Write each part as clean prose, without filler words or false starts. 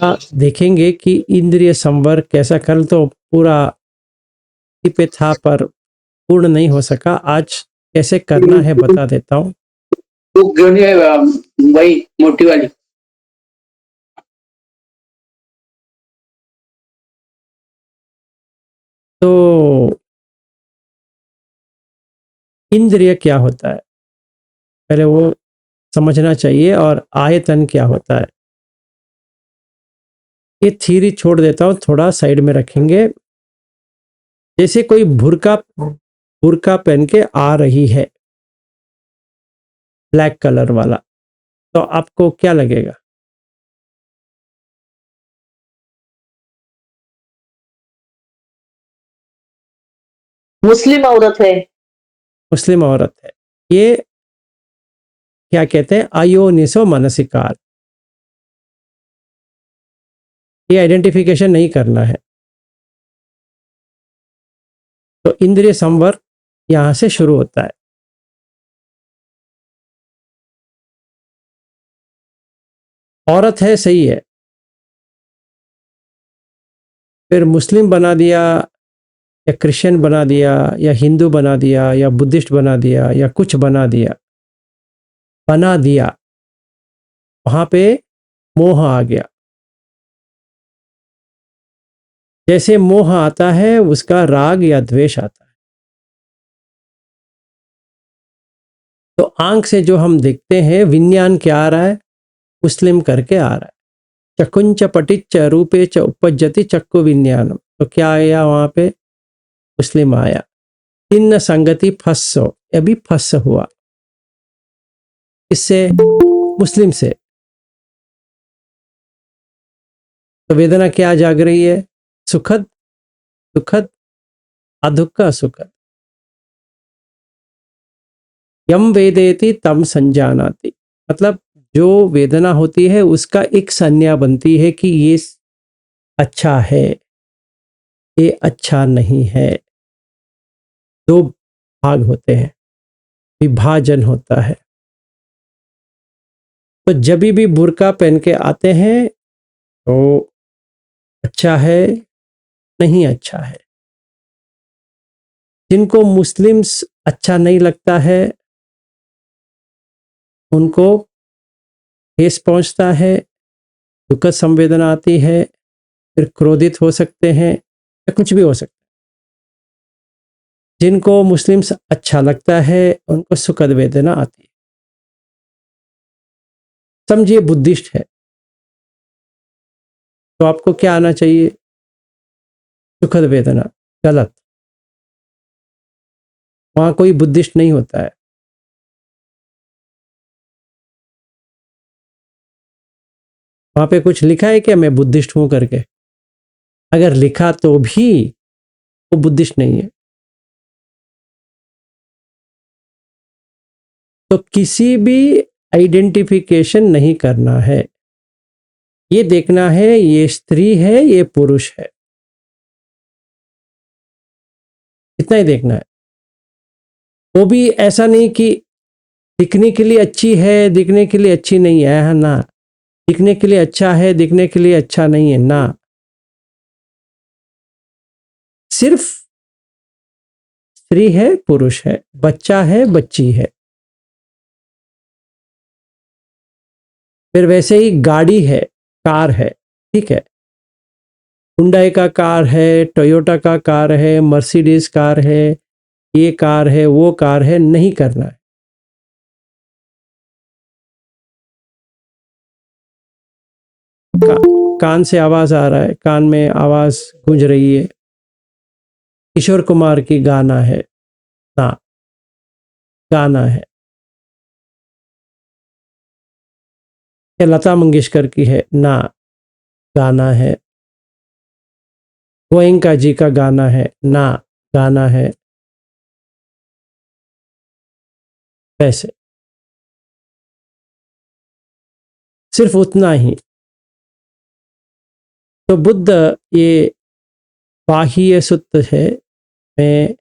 देखेंगे कि इंद्रिय संवर कैसा, कल तो पूरा इसी पे था पर पूर्ण नहीं हो सका। आज कैसे करना है बता देता हूँ। बुक घेऊन ये वही मोठी वाली. तो इंद्रिय क्या होता है पहले वो समझना चाहिए, और आयतन क्या होता है। ये थ्योरी छोड़ देता हूँ, थोड़ा साइड में रखेंगे। जैसे कोई बुर्का बुर्का पहन के आ रही है, ब्लैक कलर वाला, तो आपको क्या लगेगा? मुस्लिम औरत है। मुस्लिम औरत है। ये क्या कहते हैं? अयोनिसो मनसिकार। ये आइडेंटिफिकेशन नहीं करना है। तो इंद्रिय संवर यहां से शुरू होता है। औरत है, सही है, फिर मुस्लिम बना दिया या क्रिश्चियन बना दिया या हिंदू बना दिया या बुद्धिस्ट बना दिया या कुछ बना दिया, वहां पे मोह आ गया। जैसे मोह आता है उसका राग या द्वेष आता है। तो आंख से जो हम देखते हैं विज्ञान क्या आ रहा है? मुस्लिम करके आ रहा है। चकुंच पटिच रूपे च उपज्जति चक्कु विज्ञानम। तो क्या आया वहां पे? मुस्लिम आया। तिन्न संगति फस्सो, अभी फस हुआ। इससे मुस्लिम से तो वेदना क्या जाग रही है? सुखद, दुखद, अदुख, सुखद। यम वेदेति तम संजानाति, मतलब जो वेदना होती है उसका एक संज्ञा बनती है कि ये अच्छा है, ये अच्छा नहीं है। दो भाग होते हैं, विभाजन होता है। तो जब भी बुर्का पहन के आते हैं तो अच्छा है, नहीं अच्छा है। जिनको मुस्लिम्स अच्छा नहीं लगता है उनको ठेस पहुंचता है, दुखद संवेदना आती है, फिर क्रोधित हो सकते हैं या कुछ भी हो सकता है। जिनको मुस्लिम्स अच्छा लगता है उनको सुखद वेदना आती है। समझिए बुद्धिस्ट है तो आपको क्या आना चाहिए? सुखद वेदना। गलत। वहां कोई बुद्धिस्ट नहीं होता है। वहां पे कुछ लिखा है क्या मैं बुद्धिस्ट हूं करके? अगर लिखा तो भी वो बुद्धिस्ट नहीं है। तो किसी भी आइडेंटिफिकेशन नहीं करना है। ये देखना है ये स्त्री है ये पुरुष है, इतना ही देखना है। वो भी ऐसा नहीं कि दिखने के लिए अच्छी है, दिखने के लिए अच्छी नहीं है, ना दिखने के लिए अच्छा है, दिखने के लिए अच्छा नहीं है, ना। सिर्फ स्त्री है पुरुष है, बच्चा है बच्ची है। फिर वैसे ही गाड़ी है, कार है, ठीक है, हुंडई का कार है, टोयोटा का कार है, मर्सिडीज कार है, ये कार है, वो कार है, नहीं करना है। कान से आवाज आ रहा है, कान में आवाज गूंज रही है, किशोर कुमार की गाना है, ना गाना है। या लता मंगेशकर की है, ना गाना है। गोयंका जी का गाना है, ना गाना है। वैसे सिर्फ उतना ही। तो बुद्ध ये बाह्य सूत्र है, में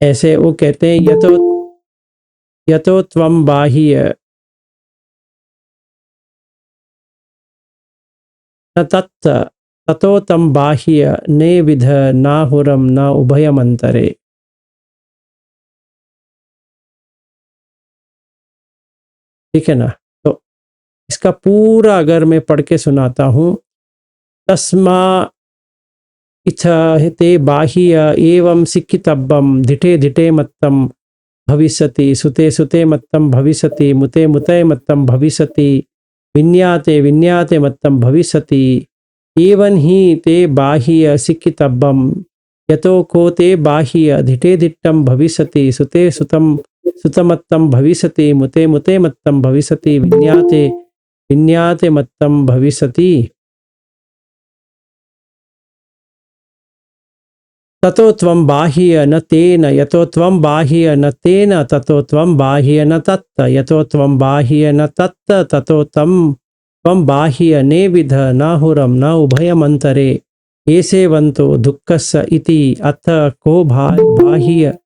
ऐसे वो कहते हैं यतो त्वम बाह्य न तत् ततो तम बाह्य ने विध नाहुरम न उभयमंतरे। ठीक है ना। तो इसका पूरा अगर मैं पढ़ के सुनाता हूँ, तस्मा इथ ते बाह्य एवं सिक्कितब्बम धिटे धिटे मत्तम भविष्यति सुते सुते मत्तम भविष्यति मुते मुते मत्तम भविष्यति विन्याते विन्याते मत्तम भविष्यति एवं ही ते बाह्य सिक्कितब्बम यतो को ते बाह्य धिटे धिट्टम भविष्यति सुते सुतम सुतमत्तम भविष्यति मुते मुते मत्तम भविष्यति विन्याते विन्याते मत्तम भविष्यति ततो त्वं बाह्य न तेन यतो त्वं बाह्य न तेन ततो त्वं बाह्य न तत् यतो त्वं बाह्य न तत् ततो त्वं बाह्य नेविध नाहुरम न उभयमंतरे एसेवंतो दुःखस्य इति अथ को बाह्य।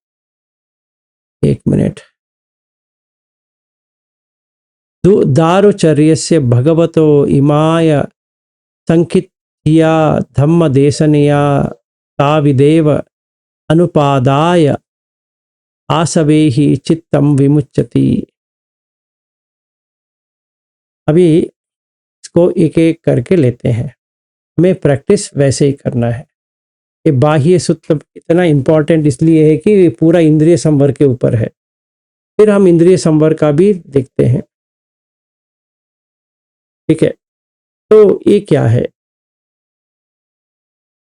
एक मिनट। दारुचर्यस्य भगवतो इमाय संकित्या धम्मदेशनया ताविदेव अनुपादाय आसवेहि चित्तम विमुच्यति। अभी इसको एक एक करके लेते हैं, हमें प्रैक्टिस वैसे ही करना है। ये बाह्य सूत्र इतना इम्पोर्टेंट इसलिए है कि ये पूरा इंद्रिय संवर के ऊपर है। फिर हम इंद्रिय संवर का भी देखते हैं। ठीक है, तो ये क्या है,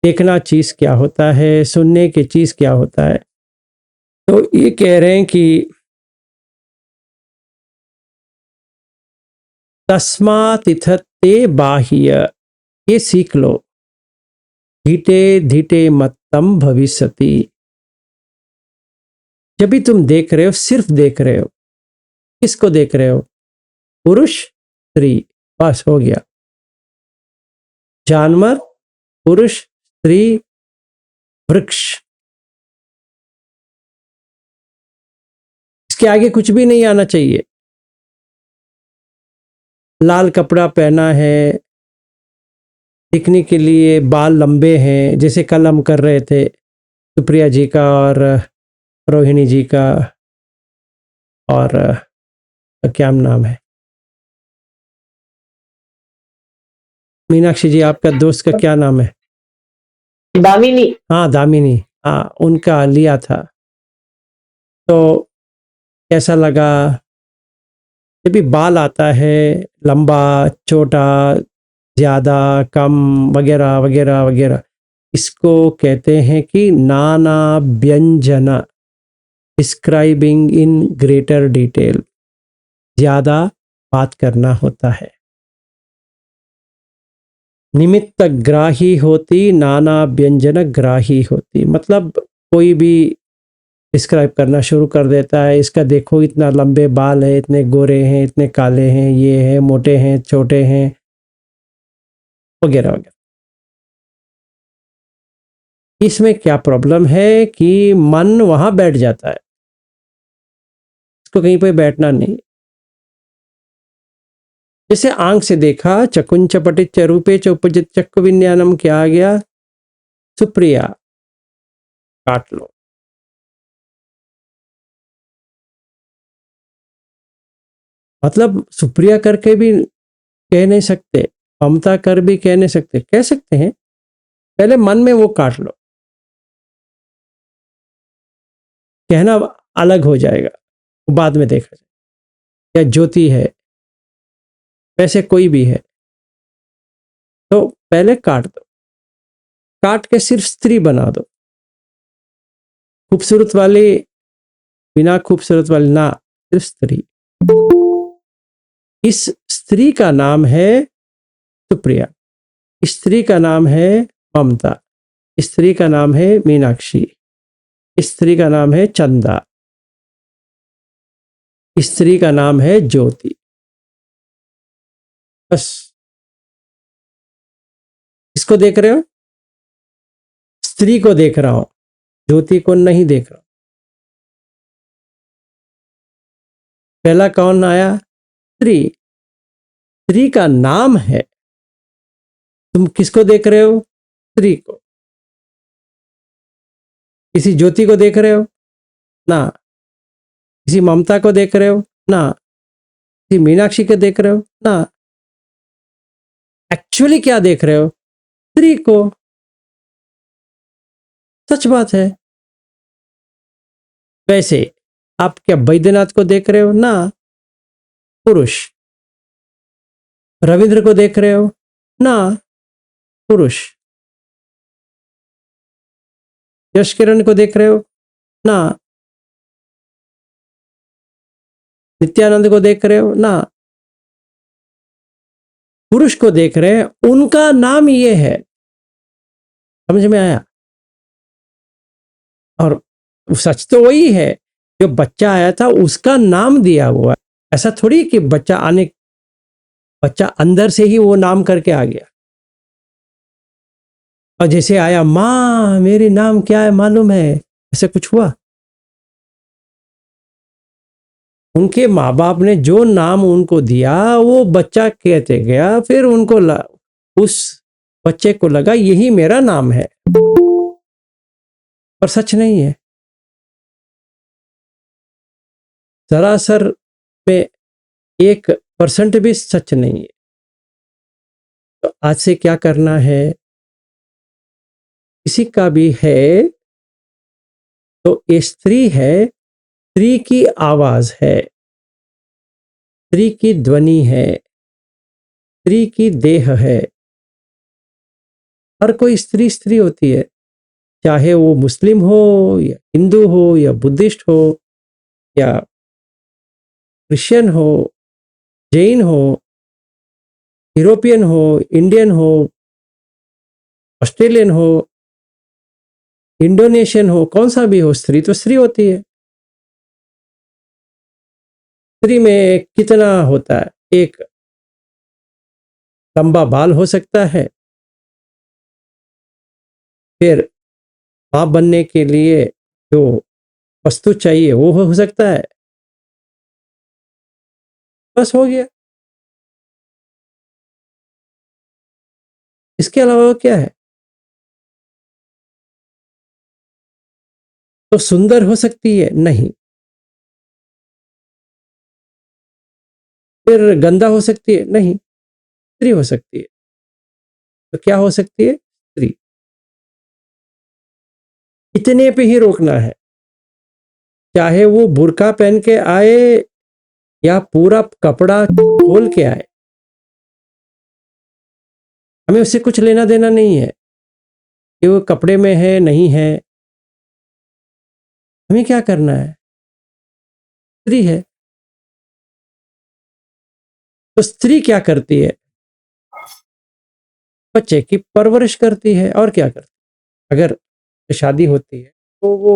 देखना चीज क्या होता है, सुनने की चीज क्या होता है। तो ये कह रहे हैं कि तस्मात् इत्थे बाह्य, ये सीख लो, धीटे धीटे मत्तम भविष्यति। जब भी तुम देख रहे हो, सिर्फ देख रहे हो, किसको देख रहे हो, पुरुष स्त्री, बस हो गया। जानवर, पुरुष, स्त्री, वृक्ष, इसके आगे कुछ भी नहीं आना चाहिए। लाल कपड़ा पहना है, दिखने के लिए बाल लंबे हैं, जैसे कल हम कर रहे थे सुप्रिया जी का और रोहिणी जी का, और क्या नाम है, मीनाक्षी जी, आपका दोस्त का क्या नाम है, दामिनी। हाँ दामिनी, हाँ उनका लिया था। तो कैसा लगा, जब भी बाल आता है लंबा छोटा ज़्यादा कम वगैरह वगैरह वगैरह, इसको कहते हैं कि नाना व्यंजन, डिस्क्राइबिंग इन ग्रेटर डिटेल, ज़्यादा बात करना होता है। निमित्त ग्राही होती, नाना व्यंजन ग्राही होती, मतलब कोई भी डिस्क्राइब करना शुरू कर देता है, इसका देखो इतना लंबे बाल है, इतने गोरे हैं, इतने काले हैं, ये हैं, मोटे हैं, छोटे हैं, वगैरह वगैरह। इसमें क्या प्रॉब्लम है कि मन वहां बैठ जाता है, इसको कहीं पे बैठना नहीं। जैसे आंख से देखा, चकुंच पटिच रूपे च उपजित चक्कु विज्ञानम, क्या आ गया, सुप्रिया, काट लो। मतलब सुप्रिया करके भी कह नहीं सकते, ममता कर भी कह नहीं सकते, कह सकते हैं, पहले मन में वो काट लो, कहना अलग हो जाएगा, बाद में देखा जाए। या ज्योति है, वैसे कोई भी है, तो पहले काट दो, काट के सिर्फ स्त्री बना दो, खूबसूरत वाली बिना खूबसूरत वाली ना, सिर्फ स्त्री। इस स्त्री का नाम है सुप्रिया, स्त्री का नाम है ममता, स्त्री का नाम है मीनाक्षी, स्त्री का नाम है चंदा, स्त्री का नाम है ज्योति। बस इसको देख रहे हो, स्त्री को देख रहा हूं, ज्योति को नहीं देख रहा हूं। पहला कौन आया, स्त्री, स्त्री का नाम है तुम किसको देख रहे हो? स्त्री को। किसी ज्योति को देख रहे हो? ना। किसी ममता को देख रहे हो? ना। किसी मीनाक्षी को देख रहे हो? ना। एक्चुअली क्या देख रहे हो? स्त्री को। सच बात है। वैसे आप क्या बैद्यनाथ को देख रहे हो? ना, पुरुष। रविंद्र को देख रहे हो? ना, पुरुष। यश किरण को देख रहे हो? ना। नित्यानंद को देख रहे हो? ना। पुरुष को देख रहे हैं, उनका नाम ये है। समझ में आया? और सच तो वही है, जो बच्चा आया था उसका नाम दिया हुआ है। ऐसा थोड़ी कि बच्चा अंदर से ही वो नाम करके आ गया। और जैसे आया, माँ मेरी नाम क्या है मालूम है, ऐसे कुछ हुआ? उनके माँ बाप ने जो नाम उनको दिया वो बच्चा कहते गया, फिर उस बच्चे को लगा यही मेरा नाम है। पर सच नहीं है। सरासर में 1% भी सच नहीं है। तो आज से क्या करना है? किसी का भी है तो ये स्त्री है, स्त्री की आवाज है, स्त्री की ध्वनि है, स्त्री की देह है। हर कोई स्त्री स्त्री होती है, चाहे वो मुस्लिम हो या हिंदू हो या बुद्धिस्ट हो या क्रिश्चियन हो, जैन हो, यूरोपियन हो, इंडियन हो, ऑस्ट्रेलियन हो, इंडोनेशियन हो, कौन सा भी हो, स्त्री तो स्त्री होती है। स्त्री में कितना होता है? एक लंबा बाल हो सकता है, फिर मां बनने के लिए जो वस्तु चाहिए वो हो सकता है, बस हो गया। इसके अलावा क्या है? तो सुंदर हो सकती है? नहीं। फिर गंदा हो सकती है? नहीं। स्त्री हो सकती है। तो क्या हो सकती है? स्त्री। इतने पे ही रोकना है, चाहे वो बुर्का पहन के आए या पूरा कपड़ा खोल के आए, हमें उससे कुछ लेना देना नहीं है कि वो कपड़े में है नहीं है। हमें क्या करना है? स्त्री है तो स्त्री क्या करती है? बच्चे की परवरिश करती है, और क्या करती है? अगर शादी होती है तो वो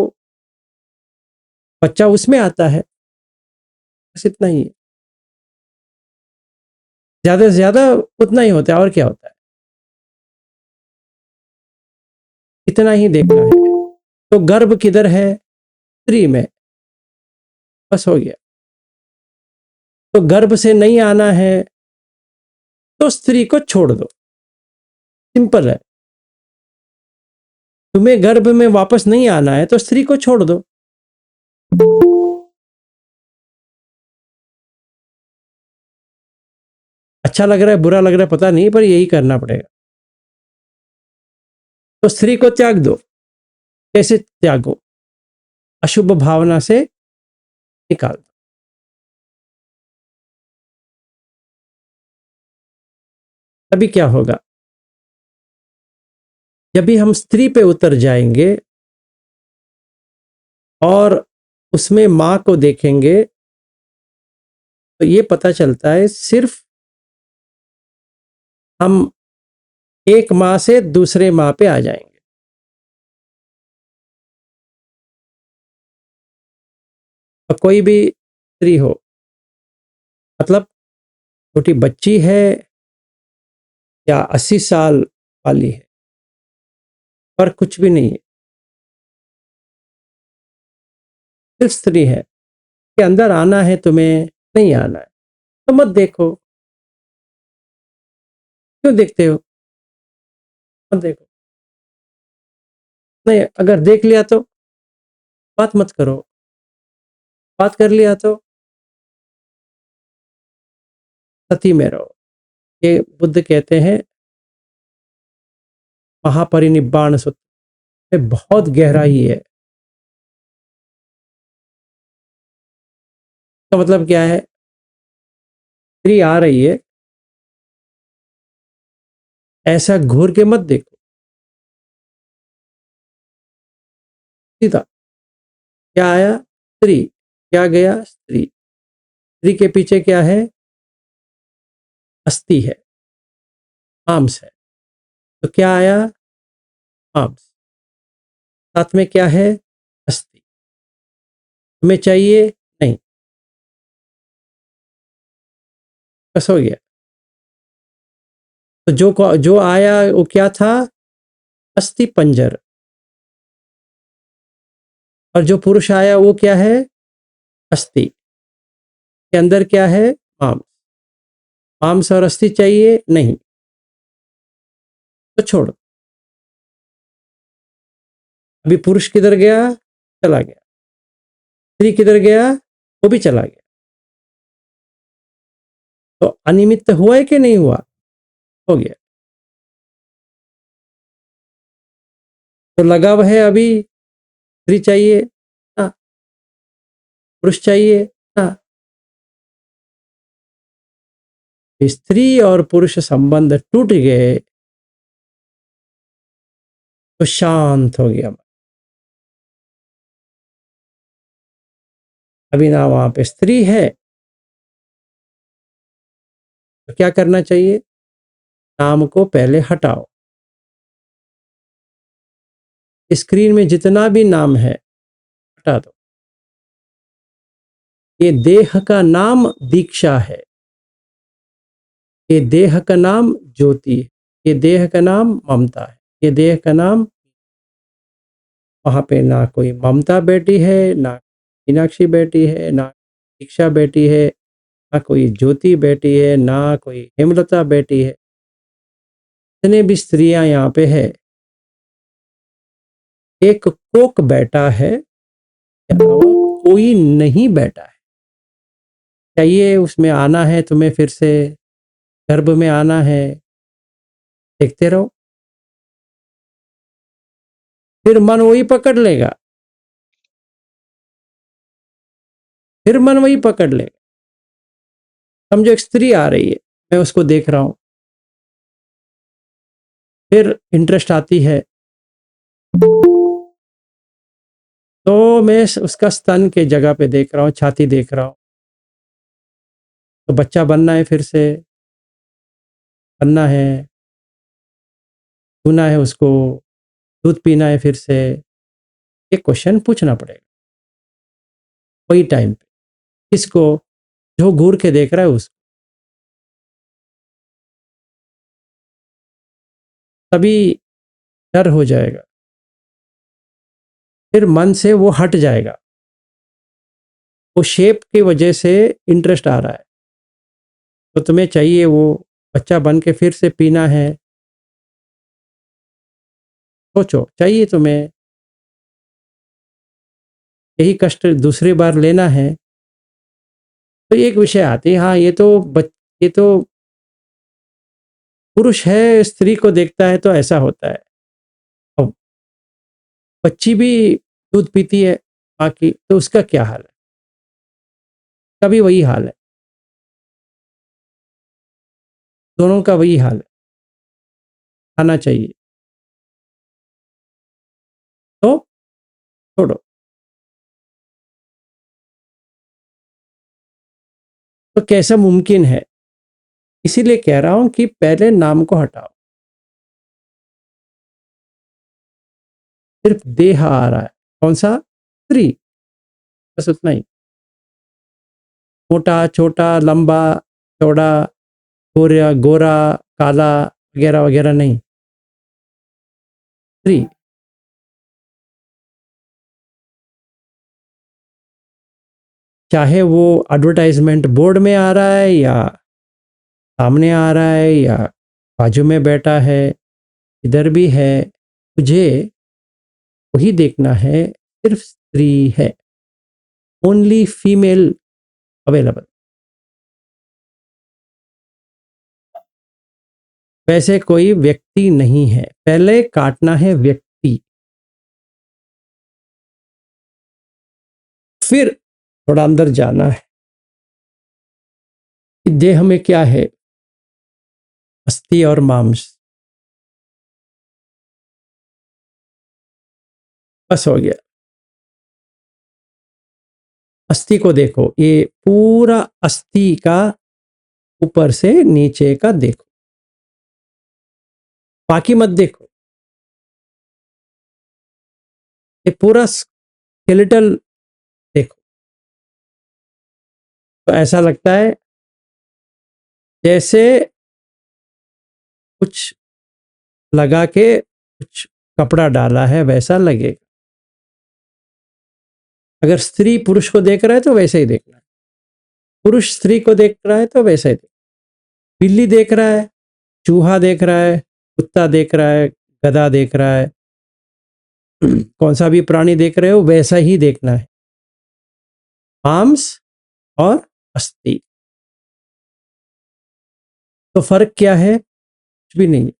बच्चा उसमें आता है, बस इतना ही है। ज्यादा से ज्यादा उतना ही होता है, और क्या होता है? इतना ही देखना है। तो गर्भ किधर है? स्त्री में। बस हो गया। तो गर्भ से नहीं आना है तो स्त्री को छोड़ दो, सिंपल है। तुम्हें गर्भ में वापस नहीं आना है तो स्त्री को छोड़ दो। अच्छा लग रहा है बुरा लग रहा है पता नहीं, पर यही करना पड़ेगा। तो स्त्री को त्याग दो। कैसे त्यागो? अशुभ भावना से निकाल दो। अभी क्या होगा? जब भी हम स्त्री पे उतर जाएंगे और उसमें मां को देखेंगे तो ये पता चलता है सिर्फ हम एक माह से दूसरे माह पे आ जाएंगे। और कोई भी स्त्री हो, मतलब छोटी बच्ची है या 80 साल वाली है, पर कुछ भी नहीं है, सिर्फ स्त्री है। के अंदर आना है तुम्हें, नहीं आना है तो मत देखो। क्यों देखते हो? मत देखो। नहीं, अगर देख लिया तो बात मत करो, बात कर लिया तो सती में रहो। ये बुद्ध कहते हैं महापरिनिब्बाण सूत्र में बहुत गहराई है। तो मतलब क्या है, स्त्री आ रही है, ऐसा घूर के मत देखो, सीधा क्या आया स्त्री, क्या गया स्त्री, स्त्री के पीछे क्या है, अस्थि है, आर्म्स है, तो क्या आया आर्म्स, साथ में क्या है अस्थि, तुम्हें चाहिए नहीं, बस हो गया। तो जो आया वो क्या था, अस्थि पंजर, और जो पुरुष आया वो क्या है, अस्थि के अंदर क्या है, मांस, मांस और अस्थि चाहिए नहीं, तो छोड़। अभी पुरुष किधर गया, चला गया, स्त्री किधर गया, वो भी चला गया। तो अनिमित्त हुआ है कि नहीं हुआ, हो गया। तो लगाव है, अभी स्त्री चाहिए ना, पुरुष चाहिए ना, स्त्री और पुरुष संबंध टूट गए तो शांत हो गया। अभी ना वहां पे स्त्री है, तो क्या करना चाहिए, नाम को पहले हटाओ। स्क्रीन में जितना भी नाम है हटा दो। ये देह का नाम दीक्षा है, ये देह का नाम ज्योति है, ये देह का नाम ममता है, ये देह का नाम, वहां पे ना कोई ममता बैठी है, ना मीनाक्षी बैठी है, ना दीक्षा बैठी है, ना कोई ज्योति बैठी है, ना कोई हेमलता बैठी है। जितने भी स्त्रियां यहाँ पे है, एक कोक बैठा है, के अलावा कोई नहीं बैठा है। चाहिए उसमें आना है तुम्हें, फिर से गर्भ में आना है, देखते रहो, फिर मन वही पकड़ लेगा, फिर मन वही पकड़ लेगा। समझो एक स्त्री आ रही है, मैं उसको देख रहा हूं, फिर इंटरेस्ट आती है, तो मैं उसका स्तन के जगह पे देख रहा हूँ, छाती देख रहा हूँ, तो बच्चा बनना है, फिर से बनना है, छूना है उसको, दूध पीना है, फिर से एक क्वेश्चन पूछना पड़ेगा वही टाइम पे, किसको, जो घूर के देख रहा है उसको। तभी डर हो जाएगा, फिर मन से वो हट जाएगा, वो शेप की वजह से इंटरेस्ट आ रहा है, तो तुम्हें चाहिए वो बच्चा बन के फिर से पीना है, सोचो चाहिए तुम्हें, यही कष्ट दूसरी बार लेना है। तो एक विषय आती है, हाँ ये तो पुरुष है, स्त्री को देखता है तो ऐसा होता है। अब बच्ची भी दूध पीती है माँ की, तो उसका क्या हाल है, कभी वही हाल है, दोनों का वही हाल है, खाना चाहिए, तो छोड़ो। तो कैसा मुमकिन है, इसीलिए कह रहा हूं कि पहले नाम को हटाओ। सिर्फ देह आ रहा है, कौन सा, स्त्री, बस उतना ही, मोटा छोटा लंबा चौड़ा, गोरा गोरा काला वगैरह वगैरह नहीं, स्त्री। चाहे वो एडवर्टाइजमेंट बोर्ड में आ रहा है, या सामने आ रहा है, या बाजू में बैठा है, इधर भी है, मुझे वही देखना है, सिर्फ स्त्री है, ओनली फीमेल अवेलेबल। वैसे कोई व्यक्ति नहीं है, पहले काटना है व्यक्ति, फिर थोड़ा अंदर जाना है कि देह में क्या है, अस्थि और मांस, बस हो गया। अस्थि को देखो, ये पूरा अस्थि का ऊपर से नीचे का देखो, बाकी मत देखो। ये पूरा स्केलेटल देखो, तो ऐसा लगता है जैसे कुछ लगा के कुछ कपड़ा डाला है, वैसा लगेगा। अगर स्त्री पुरुष को देख रहा है तो वैसे ही देखना है, पुरुष स्त्री को देख रहा है तो वैसे ही बिल्ली देख रहा है, चूहा देख रहा है, कुत्ता देख रहा है, गधा देख रहा है, कौन सा भी प्राणी देख रहे हो वैसा ही देखना है, मांस और अस्थि। तो फर्क क्या है? कुछ भी नहीं है।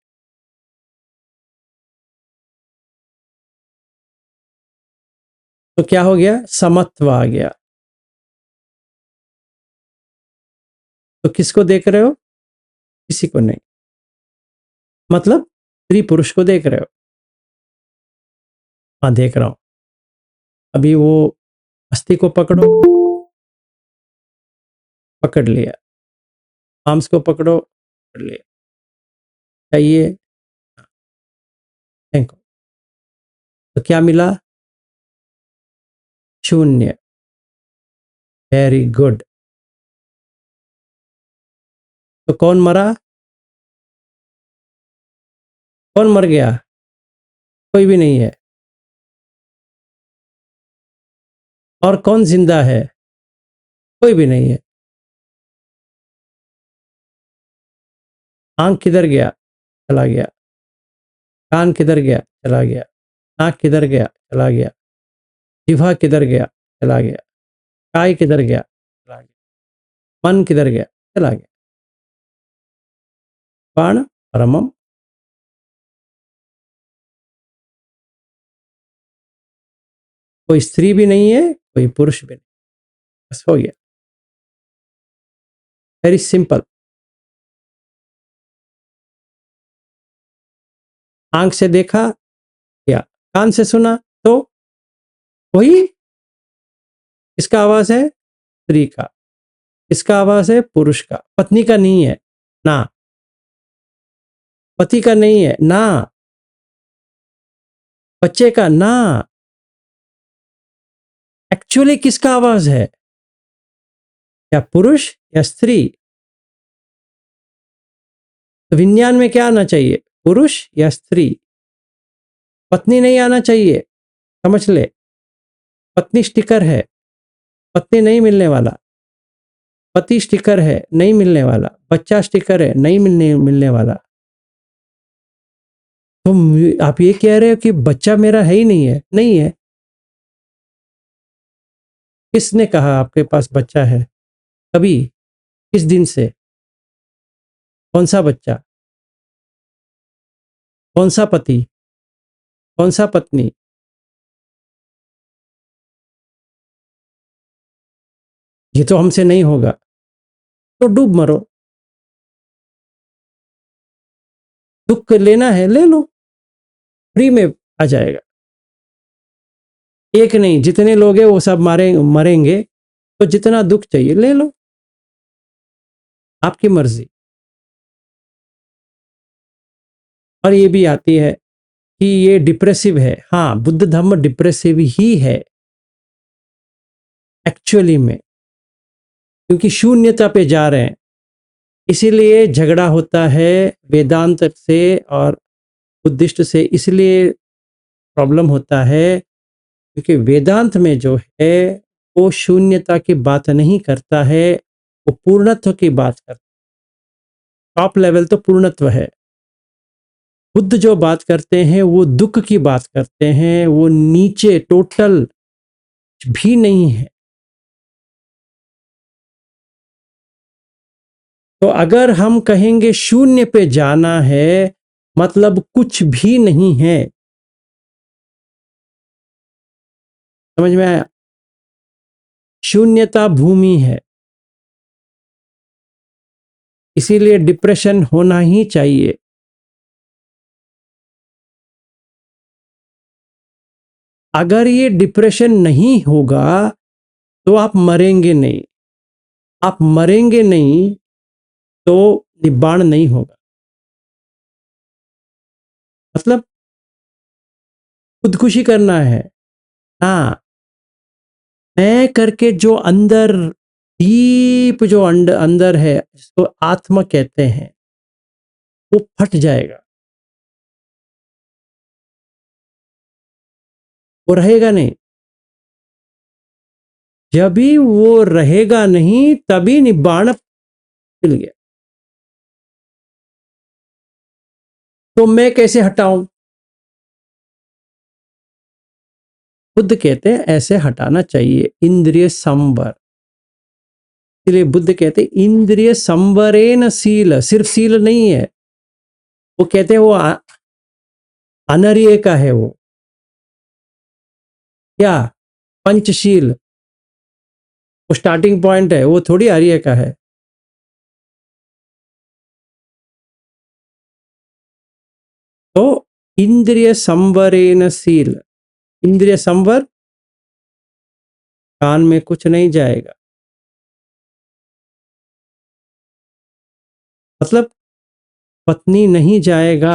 तो क्या हो गया? समत्व आ गया। तो किसको देख रहे हो? किसी को नहीं, मतलब स्त्री पुरुष को देख रहे हो। हाँ देख रहा हूं। अभी वो अस्थि को पकड़ो, पकड़ लिया, मांस को पकड़ो, पकड़ लिया, चाहिए, फेंको। तो क्या मिला? शून्य। Very good. तो कौन मरा? कौन मर गया? कोई भी नहीं है। और कौन जिंदा है? कोई भी नहीं है। आंख किधर गया? चला गया। कान किधर गया? चला गया। नाक किधर गया? चला गया। जिह्वा किधर गया? चला गया। काय किधर गया? चला गया। मन किधर गया? चला गया। प्राण परमम। कोई स्त्री भी नहीं है, कोई पुरुष भी नहीं, बस हो गया। Very simple. आंख से देखा या कान से सुना तो वही। इसका आवाज है स्त्री का, इसका आवाज है पुरुष का, पत्नी का नहीं है ना, पति का नहीं है ना, बच्चे का ना। एक्चुअली किसका आवाज है? या पुरुष या स्त्री? तो विज्ञान में क्या आना चाहिए? पुरुष या स्त्री? पत्नी नहीं आना चाहिए, समझ ले। पत्नी स्टिकर है, पत्नी नहीं मिलने वाला। पति स्टिकर है, नहीं मिलने वाला। बच्चा स्टिकर है, नहीं मिलने वाला। तो आप ये कह रहे हो कि बच्चा मेरा है ही नहीं है? नहीं है। किसने कहा आपके पास बच्चा है? कभी? किस दिन से? कौन सा बच्चा? कौन सा पति? कौन सा पत्नी? ये तो हमसे नहीं होगा। तो डूब मरो। दुख लेना है ले लो, फ्री में आ जाएगा। एक नहीं, जितने लोग हैं वो सब मरेंगे, तो जितना दुख चाहिए ले लो, आपकी मर्जी। और ये भी आती है कि ये डिप्रेसिव है। हाँ, बुद्ध धर्म डिप्रेसिव ही है एक्चुअली में, क्योंकि शून्यता पे जा रहे हैं, इसीलिए झगड़ा होता है वेदांत से और बुद्धिस्ट से। इसलिए प्रॉब्लम होता है क्योंकि वेदांत में जो है वो शून्यता की बात नहीं करता है, वो पूर्णत्व की बात करता है। टॉप लेवल तो पूर्णत्व है। बुद्ध जो बात करते हैं वो दुख की बात करते हैं, वो नीचे टोटल भी नहीं है। तो अगर हम कहेंगे शून्य पे जाना है, मतलब कुछ भी नहीं है। समझ में आया? शून्यता भूमि है, इसीलिए डिप्रेशन होना ही चाहिए। अगर ये डिप्रेशन नहीं होगा तो आप मरेंगे नहीं। आप मरेंगे नहीं तो निब्बाण नहीं होगा। मतलब खुदकुशी करना है। हाँ, मैं करके जो अंदर डीप जो अंदर है, जिसको आत्मा कहते हैं, वो फट जाएगा, वो रहेगा नहीं। जब भी वो रहेगा नहीं तभी निब्बाण मिल गया। तो मैं कैसे हटाऊं? बुद्ध कहते हैं ऐसे हटाना चाहिए, इंद्रिय संवर। इसलिए बुद्ध कहते हैं इंद्रिय संवरेन शील। सिर्फ शील नहीं है, वो कहते हैं वो अनर्य का है। वो क्या पंचशील, वो स्टार्टिंग पॉइंट है, वो थोड़ी आर्य का है। तो इंद्रिय संवरेन शील, इंद्रिय संवर, कान में कुछ नहीं जाएगा। मतलब पत्नी नहीं जाएगा।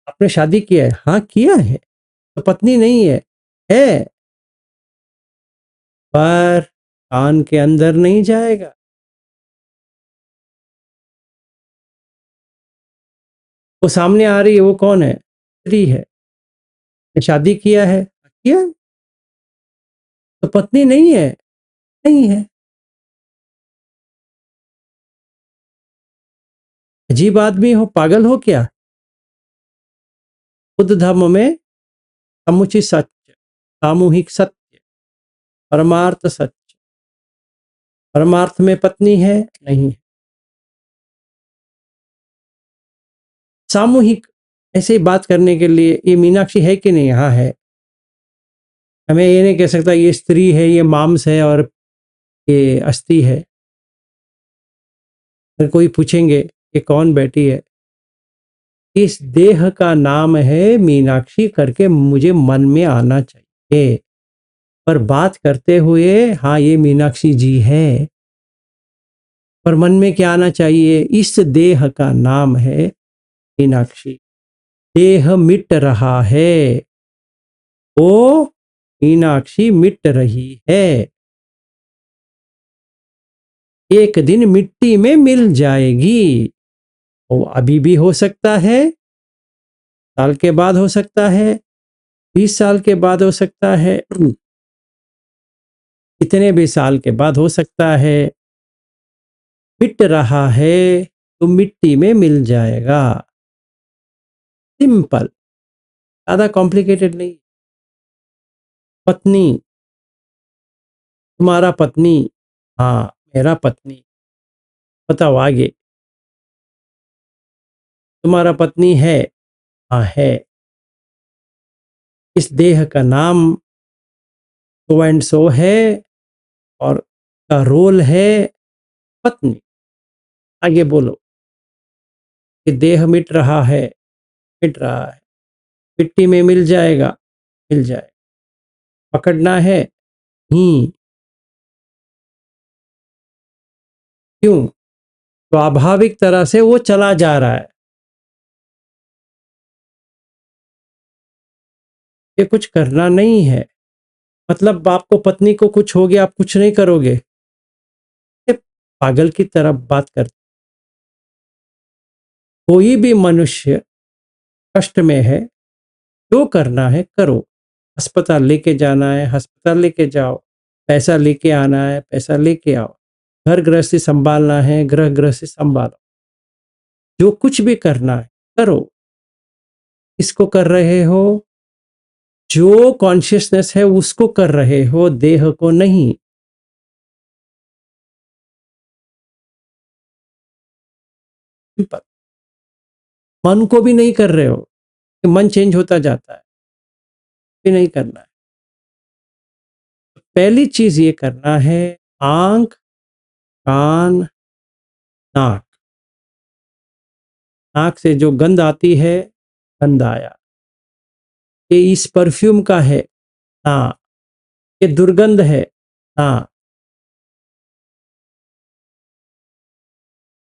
आपने शादी किया है? हाँ किया है, तो पत्नी नहीं है, है, पर कान के अंदर नहीं जाएगा। वो सामने आ रही है, वो कौन है? स्त्री है। शादी किया है? किया, तो पत्नी नहीं है, नहीं है। अजीब आदमी हो, पागल हो क्या? बुद्ध धर्म में समुचित सत्य, सामूहिक सत्य, परमार्थ सत्य। परमार्थ में पत्नी है? नहीं है। सामूहिक ऐसे ही बात करने के लिए, ये मीनाक्षी है कि नहीं? हाँ है। हमें ये नहीं कह सकता ये स्त्री है, ये मांस है और ये अस्थि है। अगर कोई पूछेंगे ये कौन बैठी है, इस देह का नाम है मीनाक्षी करके मुझे मन में आना चाहिए। पर बात करते हुए हाँ ये मीनाक्षी जी है, पर मन में क्या आना चाहिए? इस देह का नाम है मीनाक्षी। देह मिट रहा है, वो मीनाक्षी मिट रही है, एक दिन मिट्टी में मिल जाएगी। वो अभी भी हो सकता है, साल के बाद हो सकता है, 20 साल के बाद हो सकता है, कितने भी साल के बाद हो सकता है। मिट रहा है तो मिट्टी में मिल जाएगा। सिंपल, ज्यादा कॉम्प्लिकेटेड नहीं। पत्नी, तुम्हारा पत्नी, हाँ मेरा पत्नी। बताओ आगे। तुम्हारा पत्नी है? हाँ है। इस देह का नाम सो एंड सो है और का रोल है पत्नी। आगे बोलो कि देह मिट रहा है, मिट रहा है, मिट्टी में मिल जाएगा, मिल जाए। पकड़ना है? क्यों? स्वाभाविक तरह से वो चला जा रहा है। ये कुछ करना नहीं है। मतलब आपको पत्नी को कुछ हो गया, आप कुछ नहीं करोगे? ये पागल की तरह बात करते। कोई भी मनुष्य कष्ट में है, जो करना है करो। अस्पताल लेके जाना है, अस्पताल लेके जाओ। पैसा लेके आना है, पैसा लेके आओ। घर गृहस्थी संभालना है, गृह गृहस्थी संभालो। जो कुछ भी करना है करो। इसको कर रहे हो, जो कॉन्शियसनेस है उसको कर रहे हो, देह को नहीं। सिंपल। मन को भी नहीं कर रहे हो, कि मन चेंज होता जाता है, भी नहीं करना है। पहली चीज ये करना है, आंख, कान, नाक। नाक से जो गंध आती है, गंध आया, ये इस परफ्यूम का है ना, ये दुर्गंध है ना।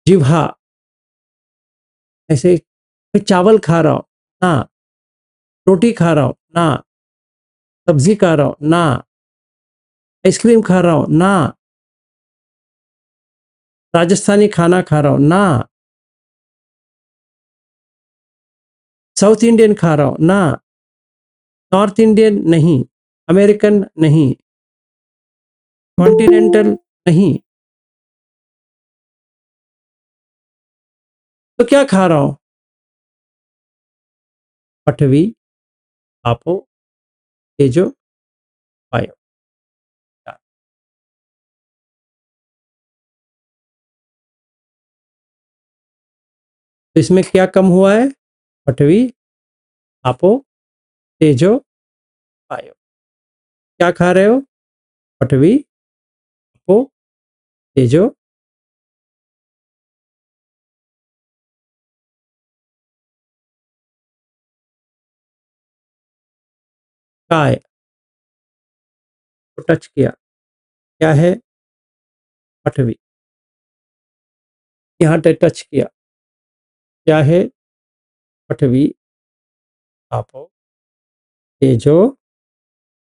जिह्वा, ऐसे मैं चावल खा रहा हूं ना, रोटी खा रहा हूं ना, सब्जी खा रहा हूं ना, आइसक्रीम खा रहा हूं ना, राजस्थानी खाना खा रहा हूं ना, साउथ इंडियन खा रहा हूं ना, नॉर्थ इंडियन नहीं, अमेरिकन नहीं, कॉन्टिनेंटल नहीं, तो क्या खा रहा हूं? पठवी, आपो, तेजो, वायु। तो इसमें क्या कम हुआ है? पठवी, आपो, तेजो, वायु। क्या खा रहे हो? पठवी, आपो, तेजो। काय को टच किया, क्या है? पठवी। यहाँ पे टच किया, क्या है? पठवी, आपो, तेजो,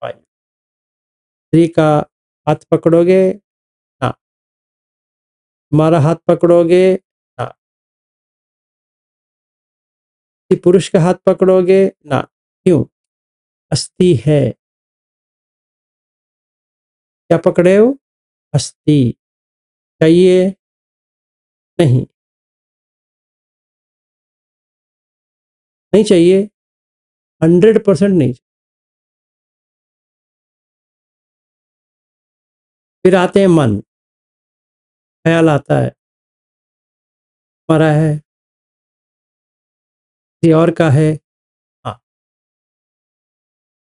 वायु। स्त्री का हाथ पकड़ोगे ना, तुम्हारा हाथ पकड़ोगे ना, किसी पुरुष का हाथ पकड़ोगे ना। क्यों? अस्थि है। क्या पकड़े हो? अस्थि। चाहिए? नहीं। नहीं चाहिए, 100% नहीं। फिर आते हैं मन, ख्याल आता है, हमारा है, किसी और का है। हाँ,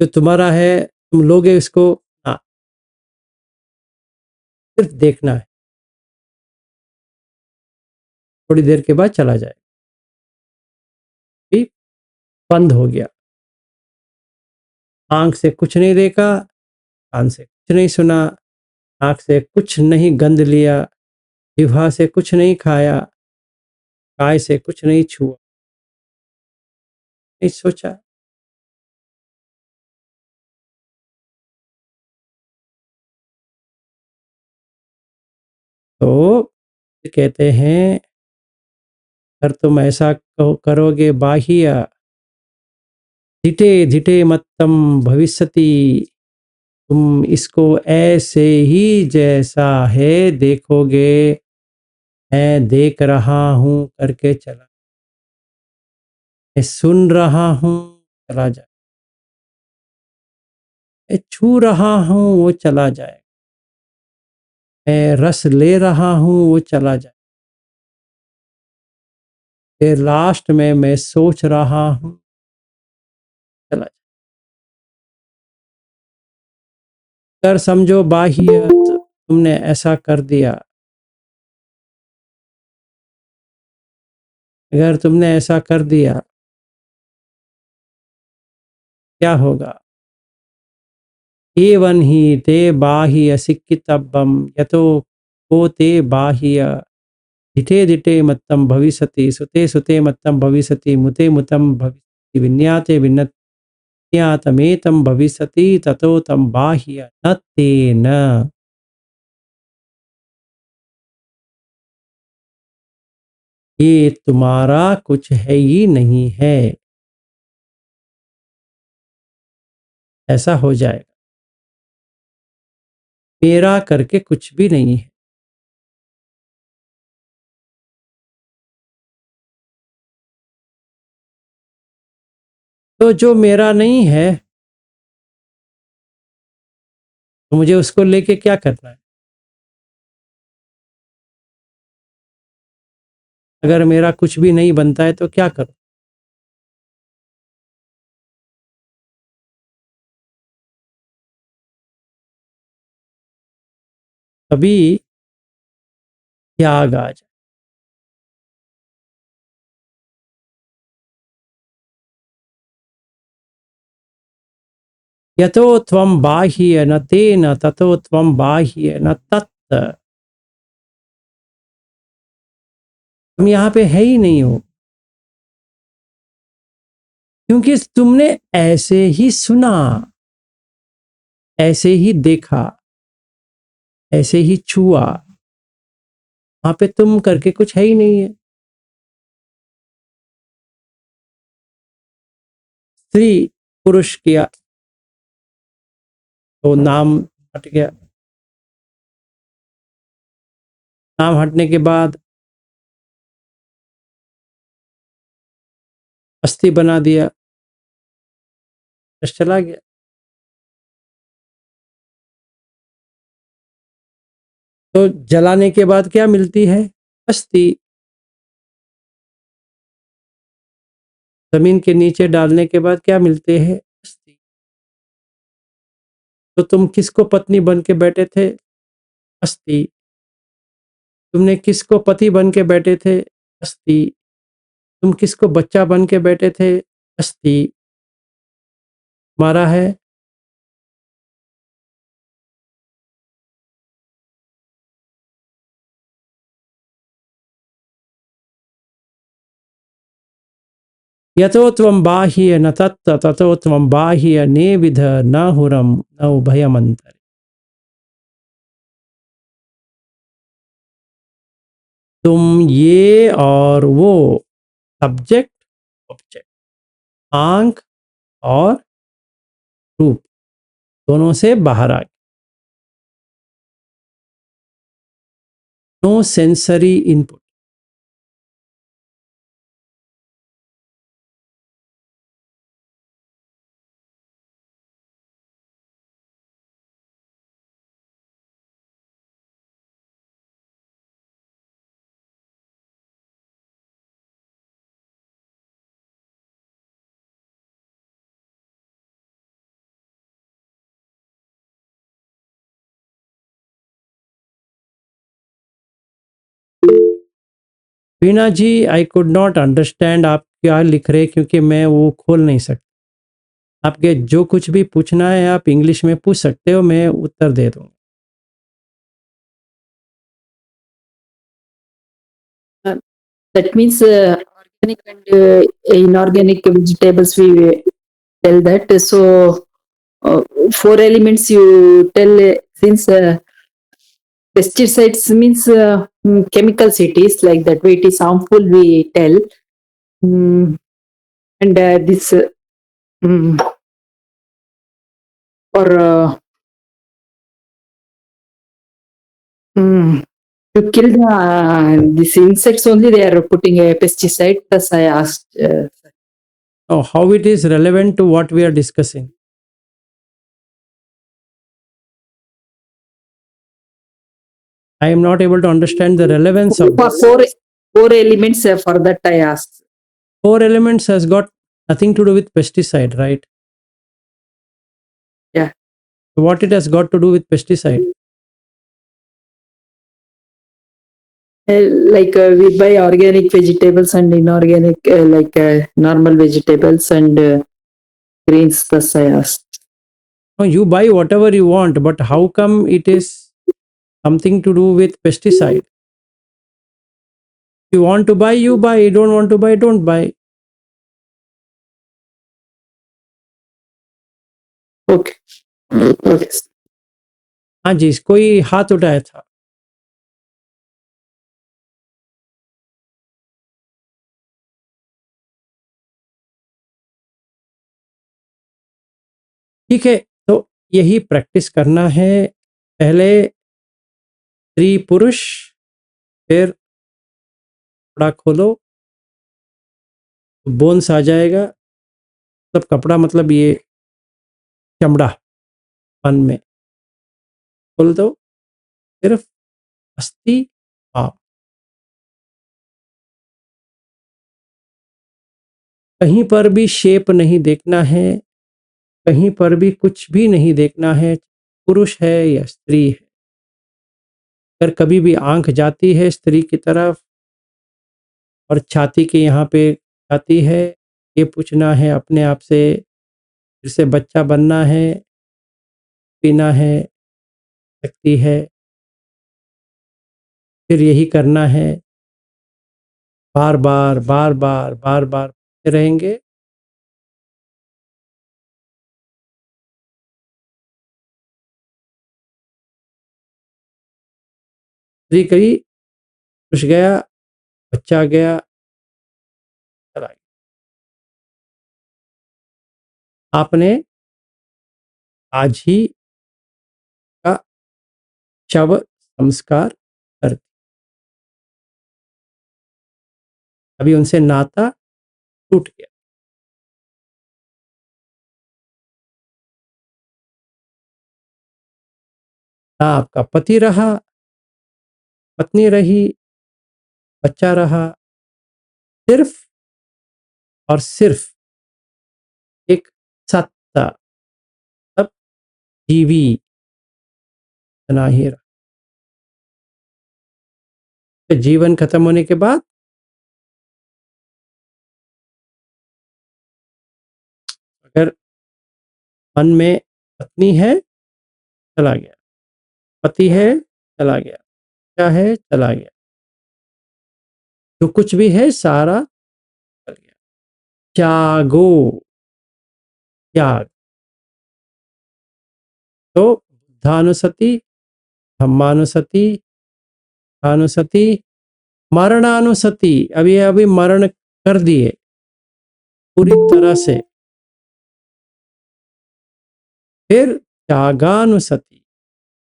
जो तुम्हारा है तुम लोगे इसको ना, सिर्फ देखना है, थोड़ी देर के बाद चला जाए। भी बंद हो गया। आंख से कुछ नहीं देखा, कान से कुछ नहीं सुना, आंख से कुछ नहीं गंध लिया, जिह्वा से कुछ नहीं खाया, काय से कुछ नहीं छुआ, नहीं सोचा। तो कहते हैं, अगर तुम ऐसा करोगे बाह्य धिटे धिटे मत्तम भविष्यति, तुम इसको ऐसे ही जैसा है देखोगे, मैं देख रहा हूं करके चला, मैं सुन रहा हूं, चला जाए, मैं छू रहा हूं, वो चला जाए, मैं रस ले रहा हूं, वो चला जाए, फिर लास्ट में मैं सोच रहा हूं, चला जाए। अगर समझो बाह्य तुमने ऐसा कर दिया, अगर तुमने ऐसा कर दिया, क्या होगा? एवं ही ते बाह्य सिक्कितब्बम यतो को ते बाह्य धिटे धिटे मत्तम भविष्यति सुते सुते मत्तम भविष्यति मुते मुतम भविष्यति विन्याते विन्यातमेतम भविष्यति ततो तम बाह्य न तेन। ये तुम्हारा कुछ है ही नहीं है, ऐसा हो जाएगा। मेरा करके कुछ भी नहीं है। तो जो मेरा नहीं है तो मुझे उसको लेके क्या करना है? अगर मेरा कुछ भी नहीं बनता है तो क्या करूं? तभी त्याग आ जाए। यतो त्वं बाह्य न तेन ततो त्वं बाह्य न तत्। तुम यहाँ पे है ही नहीं हो, क्योंकि तुमने ऐसे ही सुना, ऐसे ही देखा, ऐसे ही छुआ। वहां पे तुम करके कुछ है ही नहीं है। स्त्री पुरुष किया तो नाम हट गया, नाम हटने के बाद अस्थि बना दिया, बस चला गया। तो जलाने के बाद क्या मिलती है? अस्थि। जमीन के नीचे डालने के बाद क्या मिलते हैं? अस्थि। तो तुम किसको पत्नी बन के बैठे थे? अस्थि। तुमने किसको पति बन के बैठे थे? अस्थि। तुम किसको बच्चा बन के बैठे थे? अस्थि। मारा है। यतो त्वं बाह्य न तत् ततो त्वं बाह्य नेविध न हुरम न उभयमंतर। तुम ये और वो, सब्जेक्ट ऑब्जेक्ट, आंख और रूप, दोनों से बाहर आ गए। No sensory input. Veena ji, I could not understand आप क्या लिख रहे, क्योंकि मैं वो खोल नहीं सकता। आपके जो कुछ भी पूछना है आप इंग्लिश में पूछ सकते हो, मैं उत्तर दे दूंगा। That means organic and inorganic vegetables we tell that. So four elements you tell since pesticides means chemicals it is like that way it is harmful we tell. And this mm, or to kill the these insects only they are putting a pesticide. Thus I asked. Oh, how it is relevant to what we are discussing? I am not able to understand the relevance of For this. four elements for that I asked. Four elements has got nothing to do with pesticide, right? Yeah. So what it has got to do with pesticide? Like we buy organic vegetables and inorganic like normal vegetables and greens. Thus I asked. No, you buy whatever you want, but how come it is something to do with pesticide? You want to buy, you buy. You don't want to buy, don't buy. Okay. Okay. हाँ जी, कोई हाथ उठाया था? ठीक है, तो यही practice करना है। पहले स्त्री पुरुष, फिर कपड़ा खोलो, बोन्स आ जाएगा, मतलब कपड़ा मतलब ये चमड़ा मन में, बोल दो सिर्फ अस्थि भाव। कहीं पर भी शेप नहीं देखना है, कहीं पर भी कुछ भी नहीं देखना है, पुरुष है या स्त्री है। अगर कभी भी आंख जाती है स्त्री की तरफ और छाती के यहाँ पे जाती है, ये पूछना है अपने आप से, फिर से बच्चा बनना है, पीना है, शक्ति है, फिर यही करना है, बार बार बार बार बार बार पूछते रहेंगे। स्त्री गई, पुरुष गया, बच्चा गया, चला गया। आपने आज ही का शव संस्कार कर दिया। अभी उनसे नाता टूट गया। ना आपका पति रहा, पत्नी रही, बच्चा रहा, सिर्फ और सिर्फ एक सत्ता, अब जीवी बना ही रहा। तो जीवन खत्म होने के बाद अगर मन में पत्नी है, चला गया, पति है, चला गया, क्या है, चला गया, जो कुछ भी है सारा चल गया। त्यागो, त्याग। तो बुद्धानुसति, धम्मानुसति, अनुसति, मरणानुसति। अभी अभी मरण कर दिए पूरी तरह से। फिर त्यागानुसति,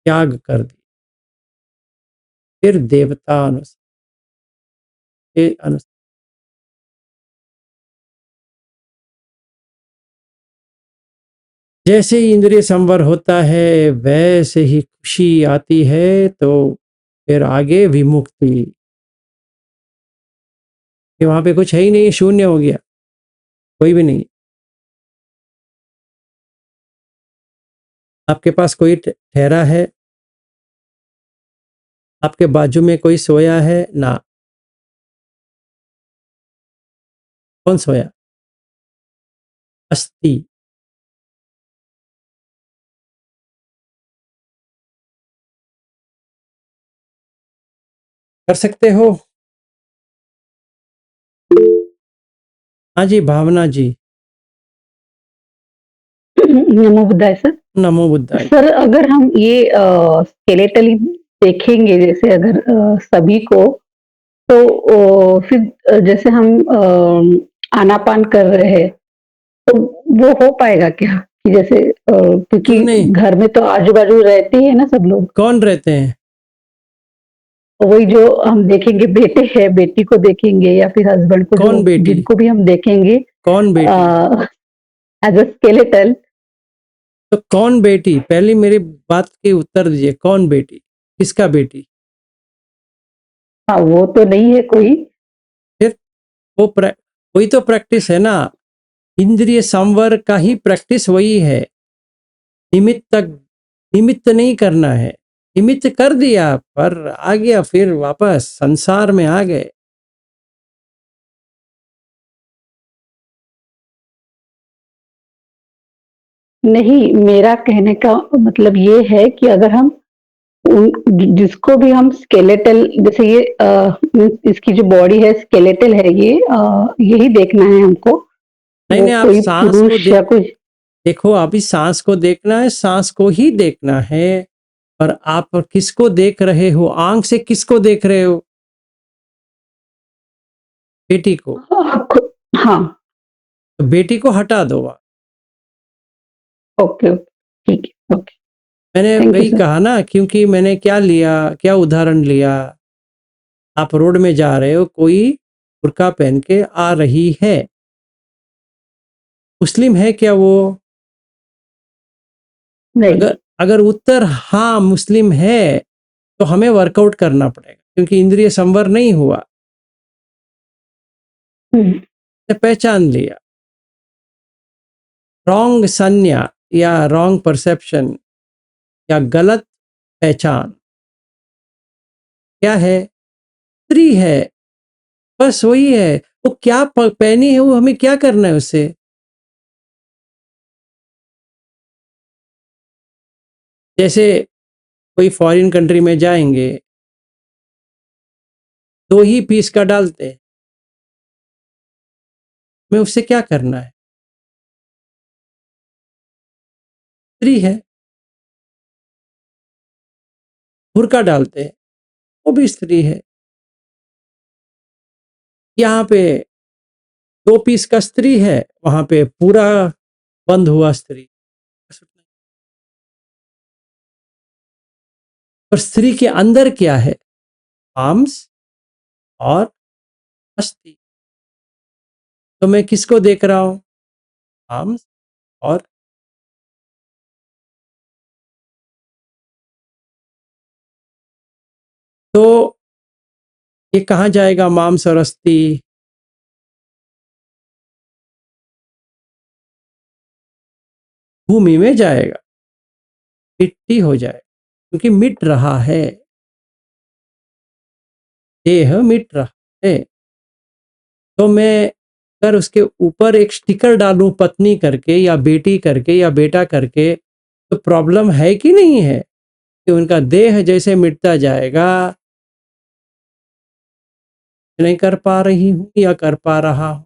त्याग कर दी। फिर देवता अनुसति, जैसे ही इंद्रिय संवर होता है वैसे ही खुशी आती है। तो फिर आगे विमुक्ति, कि वहां पे कुछ है ही नहीं, शून्य हो गया, कोई भी नहीं। आपके पास कोई ठहरा है, आपके बाजू में कोई सोया है ना? कौन सोया? अस्थि। कर सकते हो? हाँ जी, भावना जी। नमो बुद्धाय सर। नमो बुद्धाय। सर अगर हम ये स्केलेटली देखेंगे, जैसे अगर सभी को, तो फिर जैसे हम आनापान कर रहे हैं, तो वो हो पाएगा क्या? कि जैसे क्योंकि क्यों नहीं? घर में तो आजू-बाजू रहते ही है ना सब लोग। कौन रहते हैं? वही जो हम देखेंगे, बेटे हैं, बेटी को देखेंगे या फिर हस्बैंड को, कौन जो बेटी? जिनको भी हम देखेंगे कौन बेटी? As a skeletal. तो कौन बेटी? पहले मेरी बात के उत्तर दीजिए। कौन बेटी? किसका बेटी? हाँ, वो तो नहीं है कोई। फिर वही तो प्रैक्टिस है ना। इंद्रिय संवर का ही प्रैक्टिस वही है। निमित्त नहीं करना है। निमित्त कर दिया पर आ गया, फिर वापस संसार में आ गए। नहीं, मेरा कहने का मतलब ये है कि अगर हम जिसको भी हम स्केलेटल, जैसे ये इसकी जो बॉडी है स्केलेटल है, ये यही देखना है हमको। नहीं वो नहीं, आप कोई सांस को पुरुष या कोई। देखो। अभी सांस को देखना है, सांस को ही देखना है। पर आप किसको देख रहे हो? आंख से किसको देख रहे हो? बेटी को। हाँ। तो बेटी को हटा दो। ओके ओके, ठीक है, ओके। मैंने थैंक यू वही सर। कहा ना, क्योंकि मैंने क्या लिया, क्या उदाहरण लिया। आप रोड में जा रहे हो, कोई बुर्का पहन के आ रही है, मुस्लिम है क्या वो? नहीं। अगर अगर उत्तर हाँ मुस्लिम है तो हमें वर्कआउट करना पड़ेगा, क्योंकि इंद्रिय संवर नहीं हुआ। पहचान लिया रॉन्ग संज्ञा या रॉन्ग परसेप्शन या गलत पहचान क्या है? स्त्री है, बस वही है। वो क्या पहनी है, वो हमें क्या करना है उससे? जैसे कोई फॉरेन कंट्री में जाएंगे, 2 ही पीस का डालते हैं, में उससे क्या करना है? स्त्री है। बुर्का डालते हैं, वो भी स्त्री है। यहाँ पे 2 पीस का स्त्री है, वहां पे पूरा बंद हुआ स्त्री। और स्त्री के अंदर क्या है? आर्म्स और अस्थि। तो मैं किसको देख रहा हूं? आर्म्स और तो ये कहाँ जाएगा मांस और अस्थि? भूमि में जाएगा, मिट्टी हो जाएगा, क्योंकि मिट रहा है, देह मिट रहा है। तो मैं अगर उसके ऊपर एक स्टिकर डालूं पत्नी करके या बेटी करके या बेटा करके, तो प्रॉब्लम है कि नहीं है कि उनका देह जैसे मिटता जाएगा, नहीं कर पा रही हूं या कर पा रहा हूं?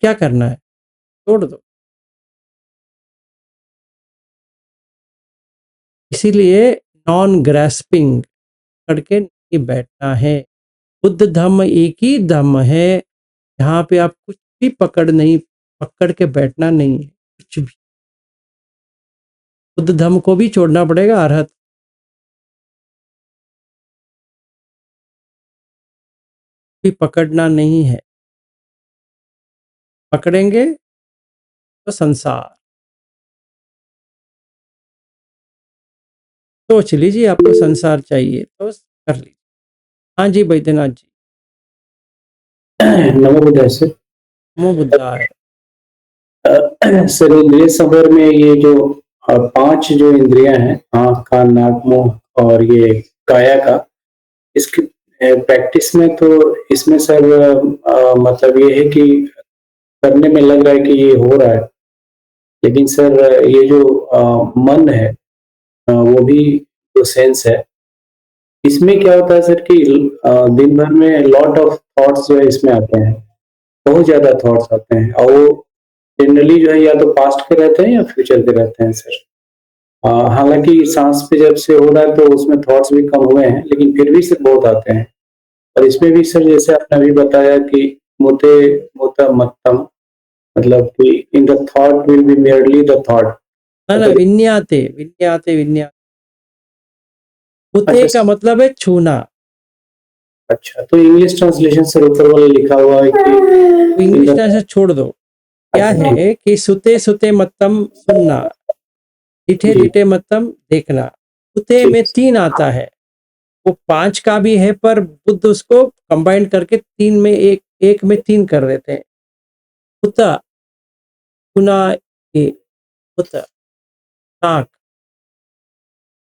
क्या करना है? छोड़ दो। इसीलिए नॉन ग्रैस्पिंग करके नहीं बैठना है। बुद्ध धम्म एक ही धम्म है, जहाँ पे आप कुछ भी पकड़ के बैठना नहीं है, कुछ भी। बुद्ध धम्म को भी छोड़ना पड़ेगा, अरहत भी पकड़ना नहीं है। पकड़ेंगे तो संसार। सोच लीजिए आपको संसार चाहिए तो कर लीजिए। हाँ जी बैद्यनाथ जी। नमो बुद्धाय सर। नमो बुद्धाय। सर इंद्रिय संवर में ये जो 5 जो इंद्रियां हैं, आंख कान नाक मुंह और ये काया का, इसकी प्रैक्टिस में तो इसमें सर मतलब ये है कि करने में लग रहा है कि ये हो रहा है, लेकिन सर ये जो मन है, वो भी जो सेंस है, इसमें क्या होता है सर कि दिन भर में लॉट ऑफ थॉट्स जो है इसमें आते हैं, बहुत ज्यादा थॉट्स आते हैं, और वो जनरली जो है या तो पास्ट के रहते हैं या फ्यूचर के रहते हैं सर। हालांकि सांस पे जब से हो रहा है तो उसमें थॉट्स भी कम हुए हैं, लेकिन फिर भी सर बहुत आते हैं। और इसमें भी सर जैसे आपने अभी बताया कि मुते मुता मत्तम, मतलब कि in the thought will be merely the thought. ना विन्याते विन्याते विन्याते। मुते अच्छा का मतलब है छूना। अच्छा, तो इंग्लिश ट्रांसलेशन सर ऊपर वाले लिखा हुआ है कि तो इंग्लिश ट्रांसलेशन छोड़ दो। क्या है कि सुते सुते मत्तम सुनना, डिठे जी। डिठे मत्तम देखना। सुते में 3 आता है, वो 5 का भी है, पर बुद्ध उसको कंबाइन करके 3 में एक में 3 कर देते हैं। उता सुना, ये उता नाक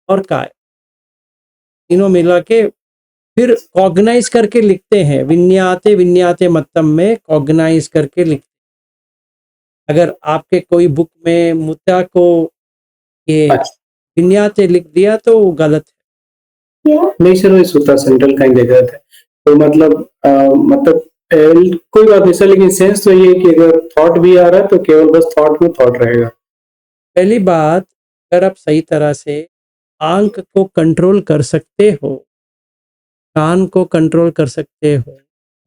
और काय, तीनों मिला के फिर कॉग्नाइज करके लिखते हैं। विन्याते विन्याते मत्तम में कॉग्नाइज करके लिखते हैं। अगर आपके कोई बुक में मुद्दा को ये अच्छा। विन्याते लिख दिया तो वो गलत है। नहीं सर, वो सूता सेंट्रल का ही देख रहे थे, तो मतलब कोई बात नहीं सर, लेकिन सेंस तो ये है कि अगर थॉट भी आ रहा है तो केवल बस थॉट में थॉट रहेगा। पहली बात, अगर आप सही तरह से आंख को कंट्रोल कर सकते हो, कान को कंट्रोल कर सकते हो,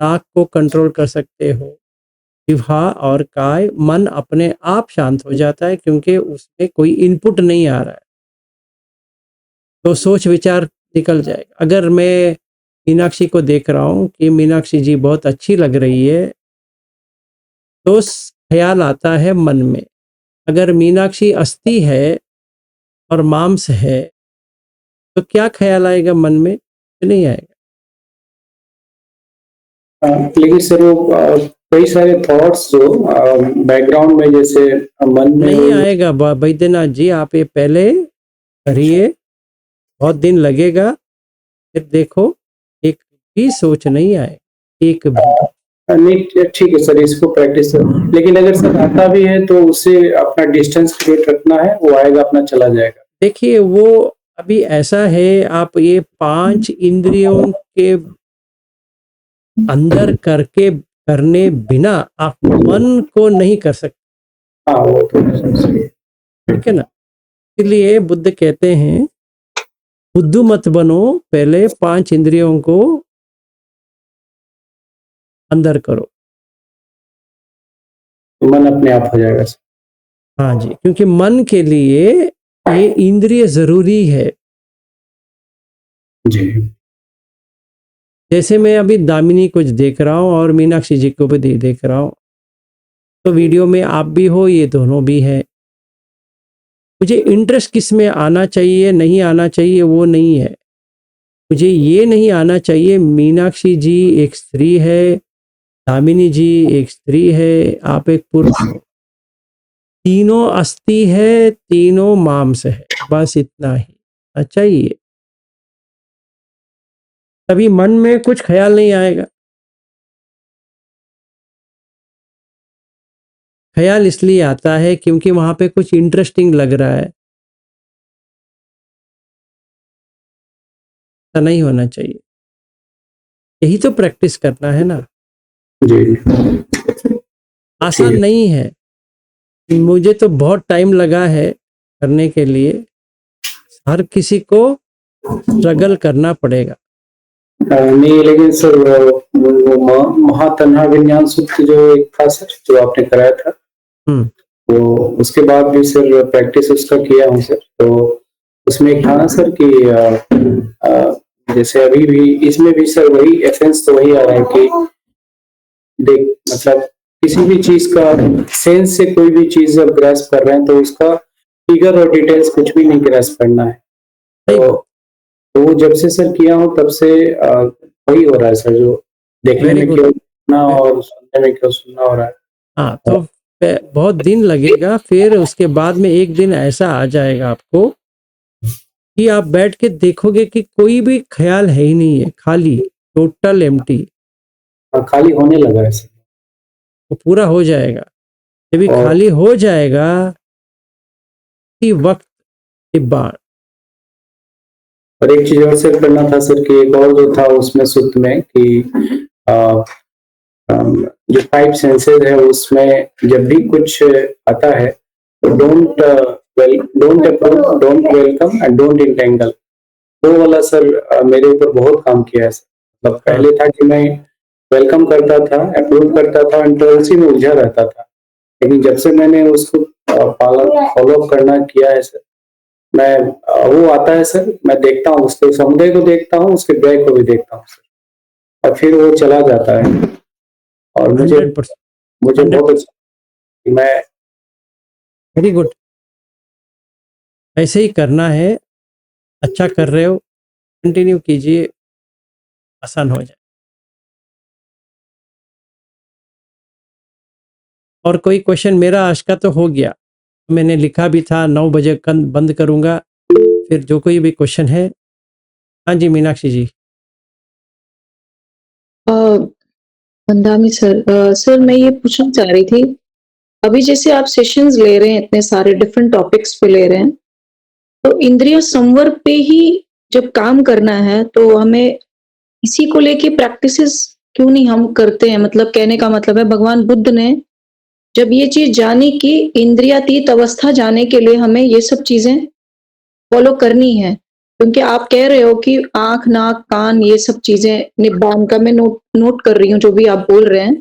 नाक को कंट्रोल कर सकते हो, जिह्वा और काय, मन अपने आप शांत हो जाता है, क्योंकि उसमें कोई इनपुट नहीं आ रहा है, तो सोच विचार निकल जाएगा। अगर मैं मीनाक्षी को देख रहा हूँ कि मीनाक्षी जी बहुत अच्छी लग रही है, तो ख्याल आता है मन में। अगर मीनाक्षी अस्थि है और मांस है तो क्या ख्याल आएगा मन में? नहीं आएगा। लेकिन सर वो कई सारे थॉट्स जो बैकग्राउंड में जैसे मन में नहीं आएगा वैद्यनाथ जी, आप ये पहले करिए, बहुत दिन लगेगा, फिर देखो एक भी सोच नहीं आए, एक भी। नहीं ठीक है सर, इसको प्रैक्टिस। लेकिन अगर सर आता भी है तो उसे अपना डिस्टेंस क्रिएट रखना है, वो आएगा अपना चला जाएगा। देखिए वो अभी ऐसा है, आप ये 5 इंद्रियों के अंदर करके करने बिना आप मन को नहीं कर सकते, हाँ वो तो सही है। ठीक है ना। इसलिए बुद्ध कहते हैं बुद्धू मत बनो, पहले 5 इंद्रियों को अंदर करो। तो मन अपने आप हो जाएगा सर। हाँ जी, क्योंकि मन के लिए ये इंद्रिय जरूरी है। जी जैसे मैं अभी दामिनी को देख रहा हूँ और मीनाक्षी जी को भी देख रहा हूँ, तो वीडियो में आप भी हो, ये दोनों भी है। मुझे इंटरेस्ट किस में आना चाहिए नहीं आना चाहिए वो नहीं है। मुझे ये नहीं आना चाहिए मीनाक्षी जी एक स्त्री है, दामिनी जी एक स्त्री है, आप एक पुरुष हो, तीनों अस्थि है, तीनों मांस है, बस इतना ही चाहिए। तभी मन में कुछ ख्याल नहीं आएगा। ख्याल इसलिए आता है क्योंकि वहां पे कुछ इंटरेस्टिंग लग रहा है, ऐसा नहीं होना चाहिए। यही तो प्रैक्टिस करना है ना, जी आसान ठीक है। नहीं है। मुझे तो बहुत टाइम लगा है करने के लिए, हर किसी को स्ट्रगल करना पड़ेगा। नहीं लेकिन सर वो महातन्हा विज्ञान सूत्र जो एक था सर, जो आपने कराया था, हम्म, तो उसके बाद भी सर प्रैक्टिस उसका किया हूँ सर। तो उसमें एक था ना सर कि जैसे अभी भी इसमें भी सर वही एसेंस तो वही आ रहा है कि देख मतलब किसी भी चीज का सेंस से कोई भी चीज जब ग्रास्प कर रहे हैं तो उसका फिगर और डिटेल्स कुछ भी नहीं ग्रास्प करना है। तो वो जब से सर किया हूँ तब से वही हो रहा है सर, जो देखने वेरी में गुड। क्यों सुनना और सुनने में क्यों सुनना हो रहा है। हाँ, तो बहुत दिन लगेगा, फिर उसके बाद में एक दिन ऐसा आ जाएगा आपको कि आप बैठ के देखोगे कि कोई भी ख्याल है ही नहीं है, खाली, टोटल एम्प्टी। खाली होने लगा है सर। वो पूरा हो जाएगा। जब ये और खाली हो जाएगा कि वक्त के बाद और एक चीज और सर करना था सर कि एक और जो था उसमें सूत्र में कि आ, जो 5 सेंसेस है उसमें जब भी कुछ आता है तो don't approach, don't welcome and don't entangle, वो वाला सर मेरे ऊपर बहुत काम किया है सर। मतलब पहले था कि मैं वेलकम करता था, अप्रूव करता था, इंटरवेंसी में उलझा रहता था। लेकिन जब से मैंने उसको फॉलो करना किया है सर, मैं वो आता है सर, मैं देखता हूँ उसके समुदाय को, देखता हूँ उसके बैग को भी देखता हूँ सर, और फिर वो चला जाता है। और मुझे 100%, मुझे 100, बहुत अच्छा कि मैं वेरी गुड, ऐसे ही करना है। अच्छा कर रहे हो, कंटिन्यू कीजिए, आसान हो जाए। और कोई क्वेश्चन? मेरा आज का तो हो गया, मैंने लिखा भी था 9 बजे बंद करूंगा। फिर जो कोई भी क्वेश्चन है। हाँ जी मीनाक्षी जी। मंदामी सर, सर मैं ये पूछना चाह रही थी, अभी जैसे आप सेशंस ले रहे हैं, इतने सारे डिफरेंट टॉपिक्स पे ले रहे हैं, तो इंद्रिय संवर पे ही जब काम करना है तो हमें इसी को लेके प्रैक्टिसेस क्यों नहीं हम करते हैं? मतलब कहने का मतलब है भगवान बुद्ध ने जब ये चीज जानी कि इंद्रियातीत अवस्था जाने के लिए हमें ये सब चीजें फॉलो करनी है, क्योंकि आप कह रहे हो कि आंख, नाक, कान, ये सब चीजें निब्बान का, मैं नोट कर रही हूँ जो भी आप बोल रहे हैं।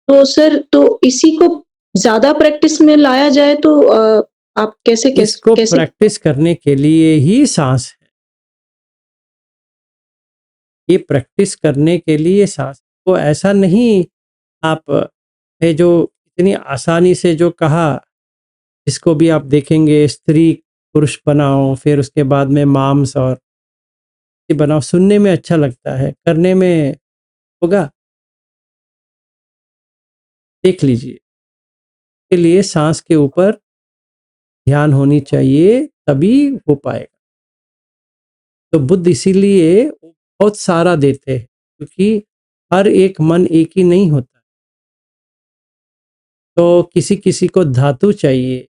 तो सर, तो इसी को ज्यादा प्रैक्टिस में लाया जाए तो आप कैसे इसको कैसे प्रैक्टिस करने के लिए ही सांस है। ये प्रैक्टिस करने के लिए सांस को ऐसा नहीं आप ये जो इतनी आसानी से जो कहा, इसको भी आप देखेंगे स्त्री पुरुष बनाओ, फिर उसके बाद में मांस और ये बनाओ, सुनने में अच्छा लगता है, करने में होगा? देख लीजिए। के लिए सांस के ऊपर ध्यान होनी चाहिए, तभी हो पाएगा। तो बुद्ध इसीलिए बहुत सारा देते हैं, क्योंकि हर एक मन एक ही नहीं होता। तो किसी-किसी को धातु चाहिए,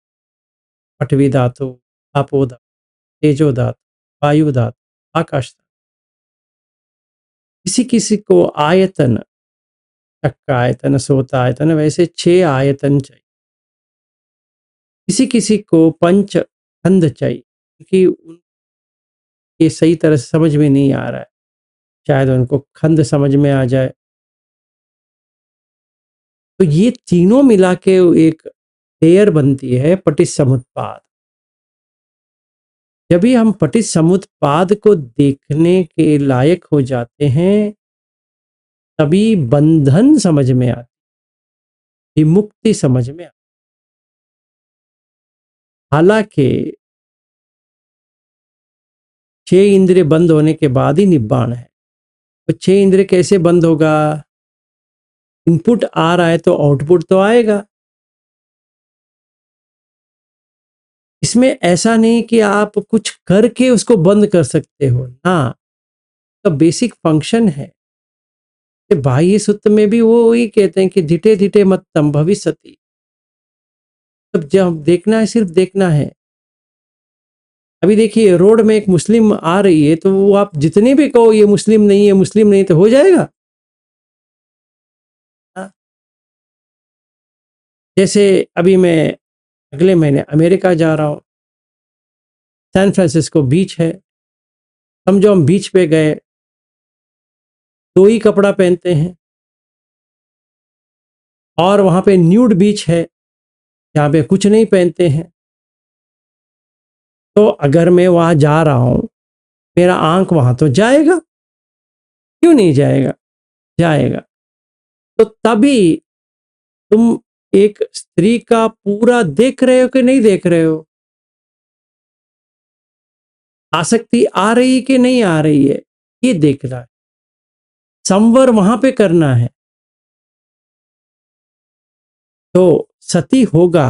पृथ्वी धातु, आपो धातु, तेजो धातु, वायु धातु, आकाश धातु। किसी-किसी को आयतन, चक्र आयतन, सोत आयतन, वैसे 6 आयतन चाहिए। किसी-किसी को पंच खंड चाहिए, क्योंकि ये सही तरह से समझ में नहीं आ रहा है। शायद उनको खंड समझ में आ जाए। तो ये तीनों मिला के एक लेयर बनती है पटिसमुत्पाद। जब भी हम पटिसमुत्पाद को देखने के लायक हो जाते हैं, तभी बंधन समझ में आती, विमुक्ति समझ में आती। हालांकि 6 इंद्रिय बंद होने के बाद ही निब्बाण है। तो 6 इंद्रिय कैसे बंद होगा? इनपुट आ रहा है तो आउटपुट तो आएगा। इसमें ऐसा नहीं कि आप कुछ करके उसको बंद कर सकते हो ना, तो बेसिक फंक्शन है। कि बाह्य सूत्र में भी वो वही कहते हैं कि धिटे धिटे मत्तम भविष्यति। तब जब देखना है, सिर्फ देखना है। अभी देखिए रोड में एक मुस्लिम आ रही है, तो वो आप जितने भी कहो ये मुस्लिम नहीं है, मुस्लिम नहीं, तो हो जाएगा। हाँ। जैसे अभी मैं अगले महीने अमेरिका जा रहा हूँ, सैन फ्रांसिस्को बीच है, समझो हम बीच पे गए, 2 ही कपड़ा पहनते हैं, और वहां पे न्यूड बीच है, जहाँ पे कुछ नहीं पहनते हैं। तो अगर मैं वहां जा रहा हूं, मेरा आंख वहां तो जाएगा, क्यों नहीं जाएगा? जाएगा। तो तभी तुम एक स्त्री का पूरा देख रहे हो कि नहीं देख रहे हो? आसक्ति आ रही कि नहीं आ रही है, ये देखना है। संवर वहां पे करना है। तो सती होगा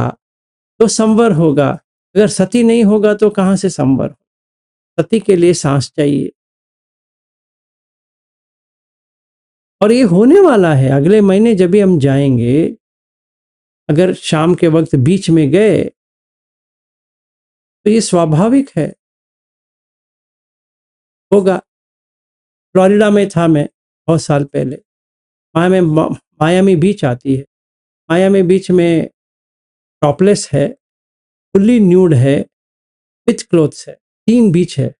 तो संवर होगा, अगर सती नहीं होगा तो कहां से संवर? सती के लिए सांस चाहिए, और ये होने वाला है। अगले महीने जब भी हम जाएंगे, अगर शाम के वक्त बीच में गए, तो ये स्वाभाविक है, होगा। फ्लोरिडा में था मैं बहुत साल पहले, मायामी बीच आती है। मायामी बीच में टॉपलेस है, फुल्ली न्यूड है, विथ क्लोथ्स है, 3 बीच है।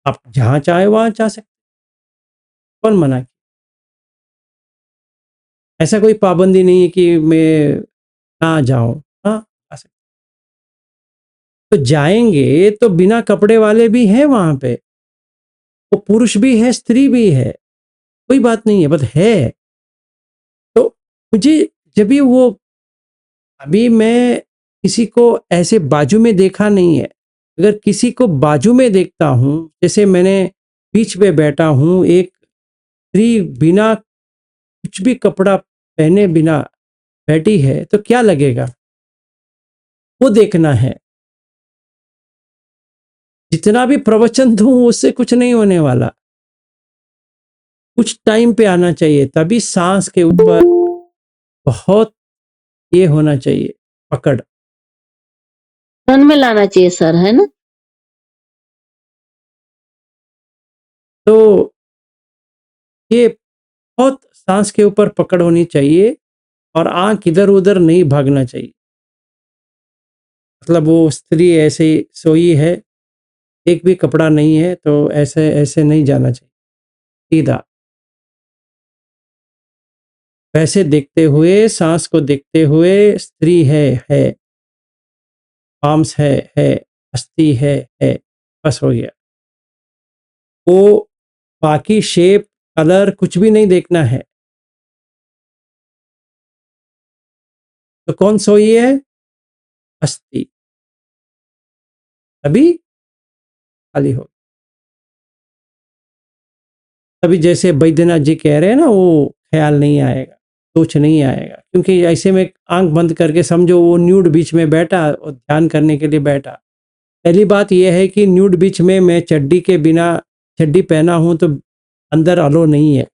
आप जहां चाहे वहां जा सकते, कौन मना किया? ऐसा कोई पाबंदी नहीं है कि मैं ना जाऊं। हाँ, जा सकते। तो जाएंगे तो बिना कपड़े वाले भी हैं वहां पे, वो पुरुष भी है, स्त्री भी है, कोई बात नहीं है, बस है। तो मुझे जब भी वो, अभी मैं किसी को ऐसे बाजू में देखा नहीं है। अगर किसी को बाजू में देखता हूं, जैसे मैंने बीच पे बैठा हूं, एक स्त्री बिना कुछ भी कपड़ा पहने बिना बैठी है, तो क्या लगेगा? वो देखना है। जितना भी प्रवचन दूं उससे कुछ नहीं होने वाला। कुछ टाइम पे आना चाहिए, तभी सांस के ऊपर बहुत ये होना चाहिए, पकड़। मन में लाना चाहिए सर, है ना? तो ये बहुत सांस के ऊपर पकड़ होनी चाहिए, और आंख इधर उधर नहीं भागना चाहिए। मतलब वो स्त्री ऐसे ही सोई है, एक भी कपड़ा नहीं है, तो ऐसे ऐसे नहीं जाना चाहिए, सीधा वैसे देखते हुए, सांस को देखते हुए, स्त्री है, मांस है, अस्थि है, बस हो गया। वो बाकी शेप कलर कुछ भी नहीं देखना है। तो कौन सोई है? अस्थि। अभी खाली हो। अभी जैसे बैद्यनाथ जी कह रहे हैं ना, वो ख्याल नहीं आएगा, सोच नहीं आएगा, क्योंकि ऐसे में आंख बंद करके समझो वो न्यूड बीच में बैठा और ध्यान करने के लिए बैठा। पहली बात यह है कि न्यूड बीच में मैं चड्डी के बिना, चड्डी पहना हूं तो अंदर अलो नहीं है,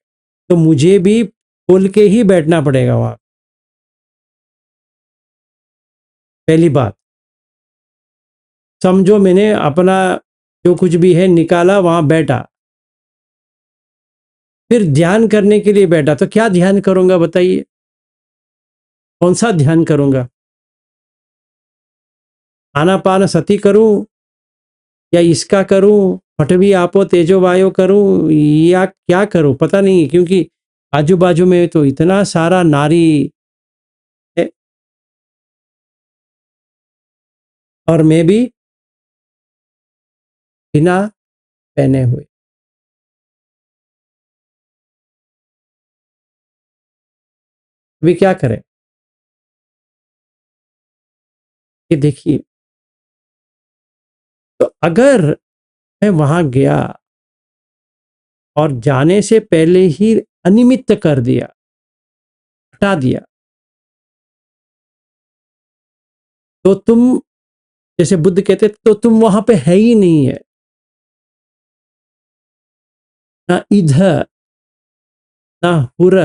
तो मुझे भी खोल के ही बैठना पड़ेगा वहां। पहली बात समझो, मैंने अपना जो कुछ भी है निकाला, वहां बैठा, फिर ध्यान करने के लिए बैठा, तो क्या ध्यान करूंगा बताइए? कौन सा ध्यान करूंगा? आनापान सती करूं या इसका करूं, पठवी आपो तेजो वायो करूं, या क्या करूं पता नहीं, क्योंकि आजू बाजू में तो इतना सारा नारी है और मैं भी बिना पहने हुए। अभी क्या करें? कि देखिए, तो अगर मैं वहां गया और जाने से पहले ही अनिमित्त कर दिया, हटा दिया, तो तुम, जैसे बुद्ध कहते, तो तुम वहां पे है ही नहीं है, ना इधर ना हुर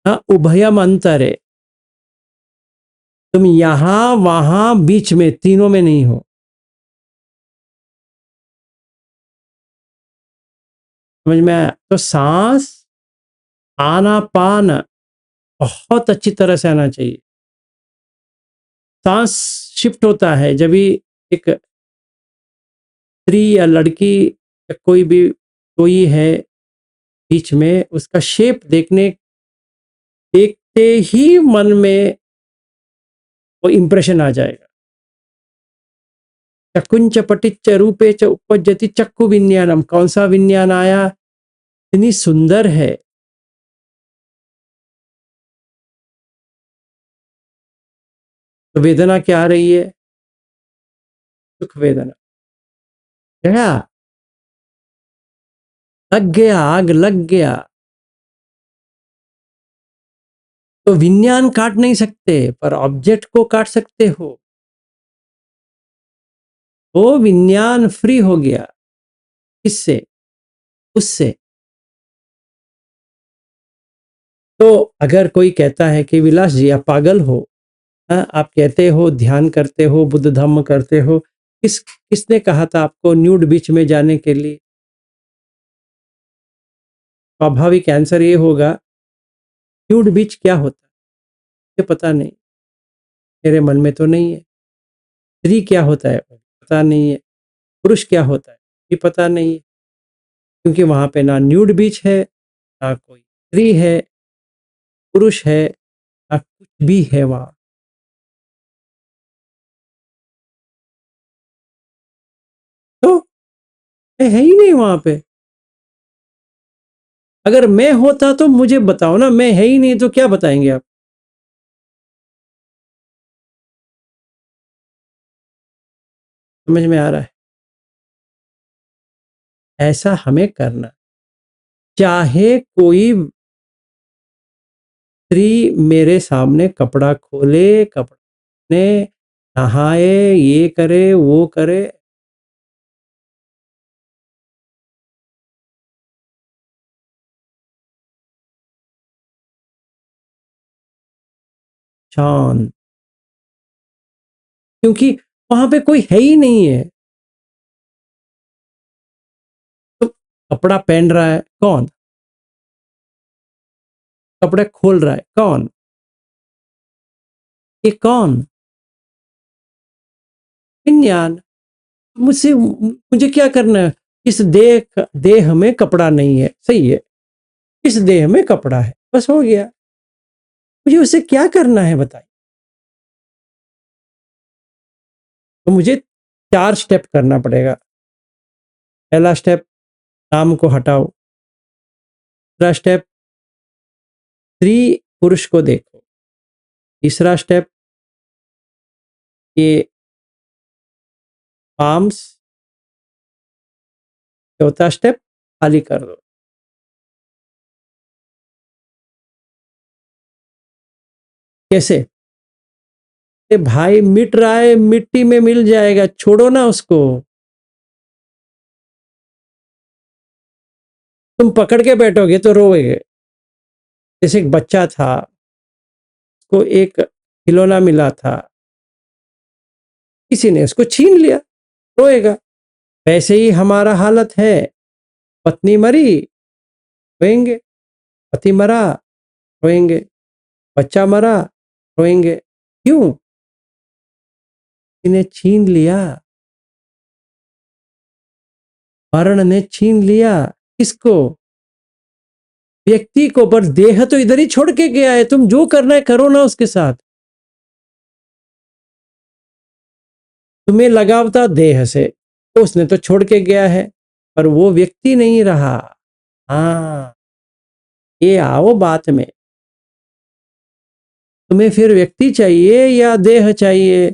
ना उभयम अंतरे, तुम यहां वहां बीच में, तीनों में नहीं हो। समझ में आया? तो सांस, आना पान बहुत अच्छी तरह से आना चाहिए। सांस शिफ्ट होता है जब भी एक स्त्री या लड़की या कोई है बीच में, उसका शेप देखते ही मन में वो इंप्रेशन आ जाएगा। चकुंच पटिच्च रूपे च उपज्यति चक्कु विज्ञानम, कौन सा विज्ञान आया? इतनी सुंदर है। तो वेदना क्या आ रही है? सुख वेदना। क्या लग गया, आग लग गया, तो विज्ञान काट नहीं सकते, पर ऑब्जेक्ट को काट सकते हो। वो विज्ञान फ्री हो गया। किससे? उससे। तो अगर कोई कहता है कि विलास जी आप पागल हो, आप कहते हो ध्यान करते हो, बुद्ध धम्म करते हो, किसने कहा था आपको न्यूड बीच में जाने के लिए? स्वाभाविक आंसर ये होगा, न्यूड बीच क्या होता है ये पता नहीं, मेरे मन में तो नहीं है। स्त्री क्या होता है पता नहीं है। पुरुष क्या होता है ये पता नहीं है, क्योंकि वहां पे ना न्यूड बीच है, ना कोई स्त्री है, पुरुष है, ना कुछ भी है वहां। तो मैं है ही नहीं वहां पे। अगर मैं होता तो मुझे बताओ ना, मैं है ही नहीं तो क्या बताएंगे आप? समझ में आ रहा है? ऐसा हमें करना, चाहे कोई स्त्री मेरे सामने कपड़ा खोले, कपड़े ने नहाए, ये करे वो करे, शांत, क्योंकि वहां पे कोई है ही नहीं है। तो कपड़ा पहन रहा है कौन? कपड़े खोल रहा है कौन? ये कौन? विज्ञान। मुझे क्या करना है? इस देह में कपड़ा नहीं है, सही है, इस देह में कपड़ा है, बस हो गया। मुझे उसे क्या करना है बताइए? तो मुझे 4 स्टेप करना पड़ेगा। पहला स्टेप, नाम को हटाओ। दूसरा स्टेप, स्त्री पुरुष को देखो। तीसरा स्टेप, ये पाम्स। चौथा स्टेप, खाली कर दो। कैसे? ए भाई, मिट रहा है, मिट्टी में मिल जाएगा, छोड़ो ना उसको। तुम पकड़ के बैठोगे तो रोएगे। जैसे एक बच्चा था, उसको एक खिलौना मिला था, किसी ने उसको छीन लिया, रोएगा। वैसे ही हमारा हालत है। पत्नी मरी, रोएंगे। पति मरा, रोएंगे। बच्चा मरा, रोएंगे। क्यों? इन्हें छीन लिया, मरण ने छीन लिया। किसको? व्यक्ति को। पर देह तो इधर ही छोड़ के गया है, तुम जो करना है करो ना उसके साथ। तुम्हें लगाव था देह से, तो उसने तो छोड़ के गया है, पर वो व्यक्ति नहीं रहा। हाँ, ये आओ बात में। तुम्हें फिर व्यक्ति चाहिए या देह चाहिए?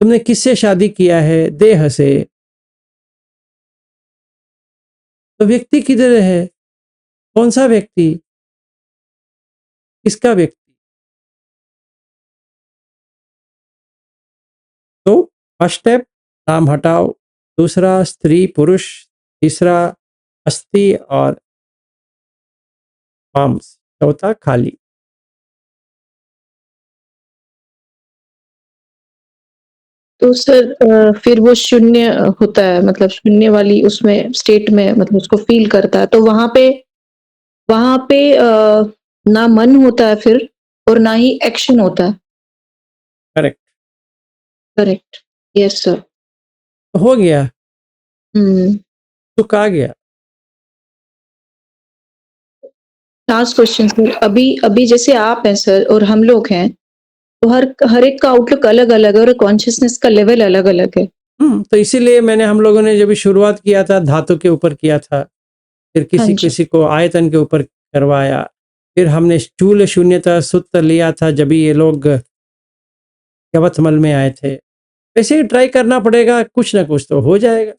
तुमने किससे शादी किया है? देह से। तो व्यक्ति किधर है? कौन सा व्यक्ति? किसका व्यक्ति? तो फर्स्ट स्टेप, नाम हटाओ। दूसरा, स्त्री पुरुष। तीसरा, अस्थि और मांस। चौथा, खाली। तो सर फिर वो शून्य होता है, मतलब शून्य वाली उसमें स्टेट में मतलब उसको फील करता है, तो वहां पे ना मन होता है फिर और ना ही एक्शन होता है। करेक्ट। करेक्ट। Yes sir. हो गया, हम्म। सुख आ गया। लास्ट क्वेश्चन सर, अभी अभी जैसे आप हैं सर और हम लोग हैं, तो हर एक का आउटलुक अलग अलग है और कॉन्शियसनेस का लेवल अलग अलग है। तो इसीलिए मैंने, हम लोगों ने जब शुरुआत किया था धातु के ऊपर किया था, फिर हाँ किसी जी। किसी को आयतन के ऊपर करवाया, फिर हमने स्थूल शून्यता सूत्र लिया था जब ये लोग यवतमल में आए थे। वैसे ही ट्राई करना पड़ेगा, कुछ ना कुछ तो हो जाएगा।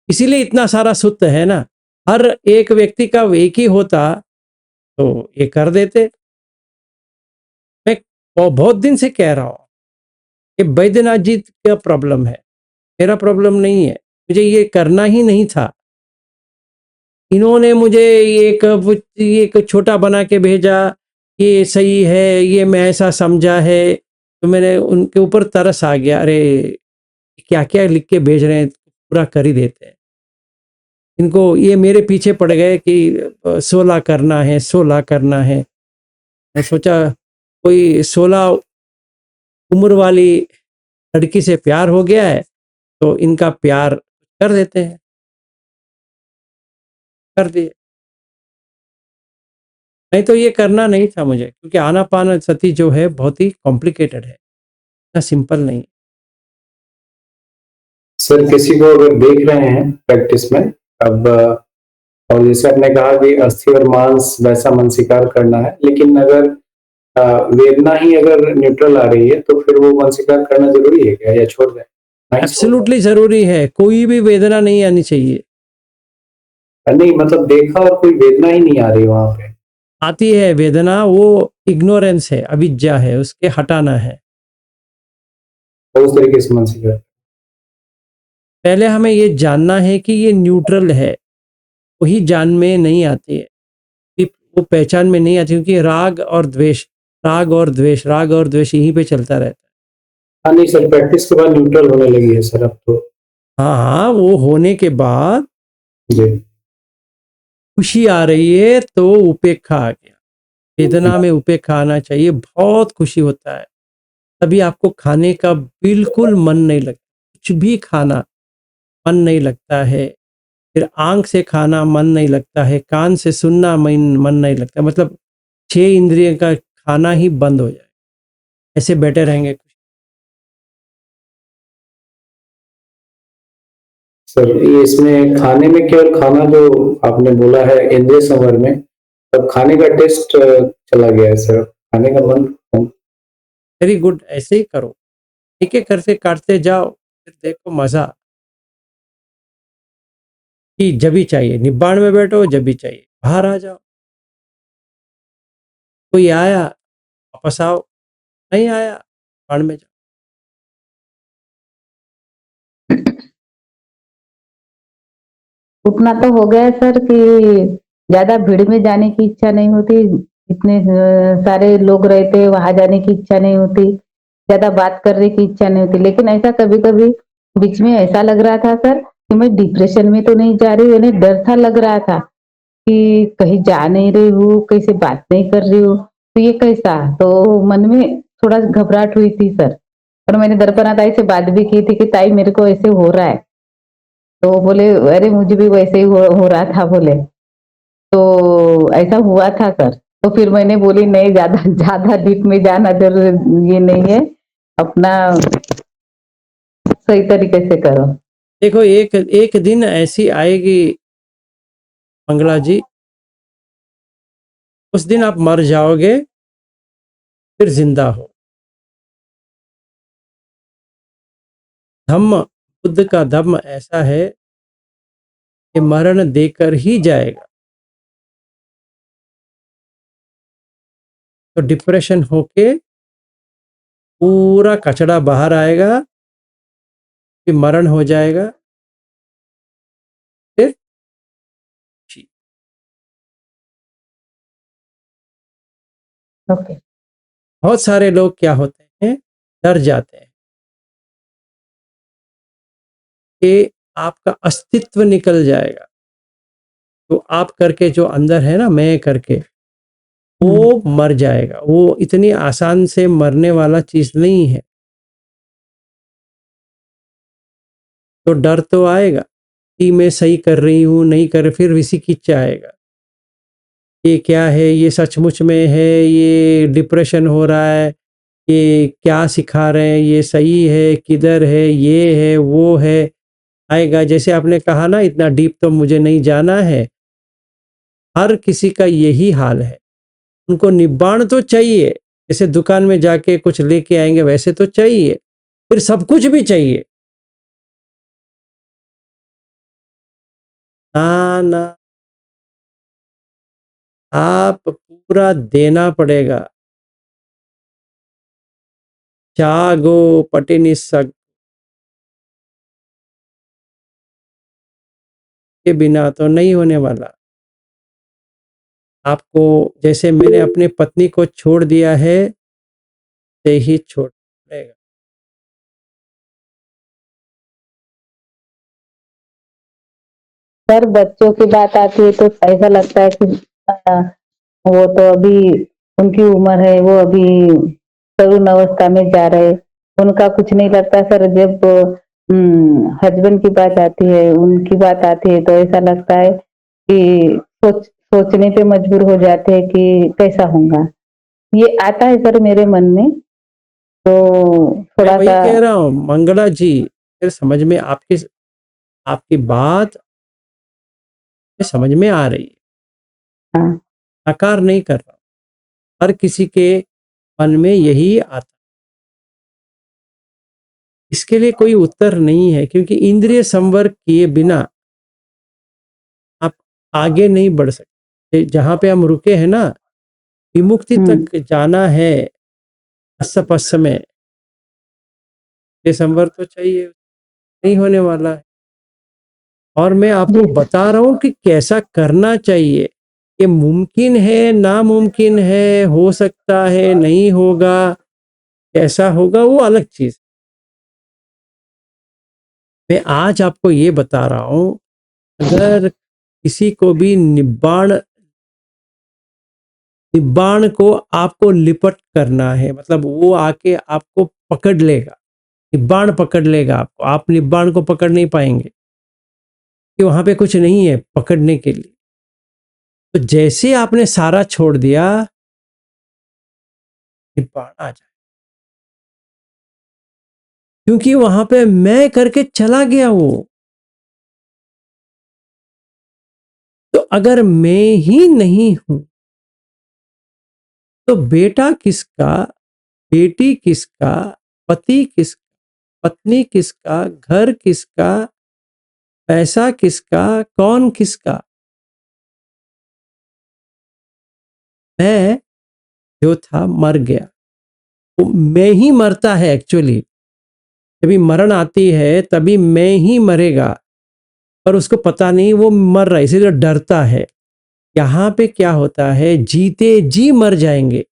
इसीलिए इतना सारा सूत्र है ना। हर एक व्यक्ति का एक ही होता तो ये कर देते। मैं बहुत दिन से कह रहा हूँ कि बैद्यनाथ जी का प्रॉब्लम है, मेरा प्रॉब्लम नहीं है। मुझे ये करना ही नहीं था। इन्होंने मुझे एक छोटा बना के भेजा, ये सही है, ये मैं ऐसा समझा है, तो मैंने उनके ऊपर तरस आ गया। अरे क्या क्या लिख के भेज रहे हैं, पूरा कर ही देते हैं। इनको ये मेरे पीछे पड़ गए कि 16 करना है, 16 करना है। मैं सोचा कोई 16 उम्र वाली लड़की से प्यार हो गया है तो इनका प्यार कर देते हैं, कर दिए। नहीं तो ये करना नहीं था मुझे, क्योंकि आनापान सती जो है बहुत ही कॉम्प्लिकेटेड है, इतना सिंपल नहीं। सर किसी को अगर देख रहे हैं प्रैक्टिस में अब, और जैसे आपने कहा कि अस्थि और मांस वैसा मन स्वीकार करना है, लेकिन अगर वेदना ही अगर न्यूट्रल आ रही है तो फिर वो मन स्वीकार करना जरूरी है क्या, या छोड़ दें? नहीं छोड़ एब्सोल्युटली जरूरी है, कोई भी वेदना नहीं आनी चाहिए। दें। नहीं मतलब देखा और कोई वेदना ही नहीं आ रही वहां पे। आती है वेदना, वो इग्नोरेंस है, अविद्या है, उसके हटाना है। तो उस तरीके से मन स्वीकार। पहले हमें ये जानना है कि ये न्यूट्रल है, वही जान में नहीं आती है, वो पहचान में नहीं आती, क्योंकि राग और द्वेष, राग और द्वेष, राग और द्वेष यहीं पे चलता रहता है। हाँ नहीं सर, प्रैक्टिस के बाद न्यूट्रल होने लगी है सर अब तो। हाँ हाँ, वो होने के बाद जी। खुशी आ रही है तो उपेक्षा आ गया। वेदना में उपेक्षा आना चाहिए, बहुत खुशी होता है। तभी आपको खाने का बिल्कुल मन नहीं लगता, कुछ भी खाना मन नहीं लगता है। फिर आंख से खाना मन नहीं लगता है, कान से सुनना मन नहीं लगता, मतलब 6 इंद्रियों का खाना ही बंद हो जाए, ऐसे बैठे रहेंगे। सर ये इसमें खाने में केवल खाना जो आपने बोला है इंद्रिय संवर में, तब खाने का टेस्ट चला गया है सर, खाने का मन वेरी गुड, ऐसे ही करो, एक एक करके काटते जाओ, फिर देखो मजा कि जब भी चाहिए निब्बाण में बैठो, जब भी चाहिए बाहर आ जाओ। कोई आया वापस आओ, नहीं आया बाण में जाओ। उतना तो हो गया सर कि ज्यादा भीड़ में जाने की इच्छा नहीं होती, इतने सारे लोग रहते वहां जाने की इच्छा नहीं होती, ज्यादा बात करने की इच्छा नहीं होती। लेकिन ऐसा कभी कभी बीच में ऐसा लग रहा था सर कि मैं डिप्रेशन में तो नहीं जा रही हूँ, उन्हें डर सा लग रहा था कि कहीं जा नहीं रही हूँ, कैसे बात नहीं कर रही हूँ, तो ये कैसा, तो मन में थोड़ा घबराहट हुई थी सर। और मैंने दर्पणा ताई से बात भी की थी कि ताई मेरे को ऐसे हो रहा है, तो वो बोले अरे मुझे भी वैसे ही हो रहा था बोले, तो ऐसा हुआ था सर। तो फिर मैंने बोली नहीं, ज्यादा ज्यादा डीप में जाना जरूर ये नहीं है, अपना सही तरीके से करो। देखो एक एक दिन ऐसी आएगी मंगला जी, उस दिन आप मर जाओगे फिर जिंदा हो। धम्म, बुद्ध का धम्म ऐसा है कि मरण देकर ही जाएगा। तो डिप्रेशन होके पूरा कचड़ा बाहर आएगा, फिर मरण हो जाएगा, फिर ठीक। ओके। बहुत सारे लोग क्या होते हैं, डर जाते हैं कि आपका अस्तित्व निकल जाएगा, तो आप करके जो अंदर है ना, मैं करके, वो मर जाएगा। वो इतनी आसान से मरने वाला चीज नहीं है। तो डर तो आएगा कि मैं सही कर रही हूँ नहीं कर, फिर विसिकिच्चा आएगा, ये क्या है, ये सचमुच में है, ये डिप्रेशन हो रहा है, ये क्या सिखा रहे हैं, ये सही है किधर है, ये है वो है, आएगा। जैसे आपने कहा ना इतना डीप तो मुझे नहीं जाना है, हर किसी का यही हाल है। उनको निब्बाण तो चाहिए, जैसे दुकान में जाके कुछ लेके आएंगे वैसे तो चाहिए, फिर सब कुछ भी चाहिए। ना ना, आप पूरा देना पड़ेगा। जागो पटिनिसग के बिना तो नहीं होने वाला। आपको जैसे मैंने अपनी पत्नी को छोड़ दिया है, से ही छोड़ पड़ेगा। सर बच्चों की बात आती है तो ऐसा लगता है कि वो तो अभी उनकी उम्र है, वो अभी तरुण अवस्था में जा रहे, उनका कुछ नहीं लगता सर। जब हस्बैंड की बात आती है, उनकी बात आती है, तो ऐसा लगता है कि सोचने पे मजबूर हो जाते हैं कि कैसा होगा। ये आता है सर मेरे मन में, तो मैं थोड़ा वही सा। कह रहा हूँ मंगला जी, फिर समझ में आपकी आपकी बात समझ में आ रही है, हाँ नकार नहीं कर रहा। हर किसी के मन में यही आता, इसके लिए कोई उत्तर नहीं है, क्योंकि इंद्रिय संवर किए बिना आप आगे नहीं बढ़ सकते। जहां पे हम रुके हैं ना, विमुक्ति तक जाना है, अस्स में ये संवर तो चाहिए, नहीं होने वाला है। और मैं आपको बता रहा हूं कि कैसा करना चाहिए। ये मुमकिन है, नामुमकिन है, हो सकता है, नहीं होगा, कैसा होगा वो अलग चीज। मैं आज आपको ये बता रहा हूं, अगर किसी को भी निब्बाण निब्बाण को आपको लिपट करना है, मतलब वो आके आपको पकड़ लेगा, निब्बाण पकड़ लेगा आपको, आप निब्बाण को पकड़ नहीं पाएंगे कि वहां पे कुछ नहीं है पकड़ने के लिए। तो जैसे आपने सारा छोड़ दिया, निब्बाण आ जाए, क्योंकि वहां पे मैं करके चला गया वो। तो अगर मैं ही नहीं हूं तो बेटा किसका, बेटी किसका, पति किसका, पत्नी किसका, घर किसका, पैसा किसका, कौन किसका? मैं जो था मर गया। वो मैं ही मरता है एक्चुअली। जब मरण आती है तभी मैं ही मरेगा, पर उसको पता नहीं वो मर रहा है, इसीलिए डरता है। यहां पे क्या होता है, जीते जी मर जाएंगे।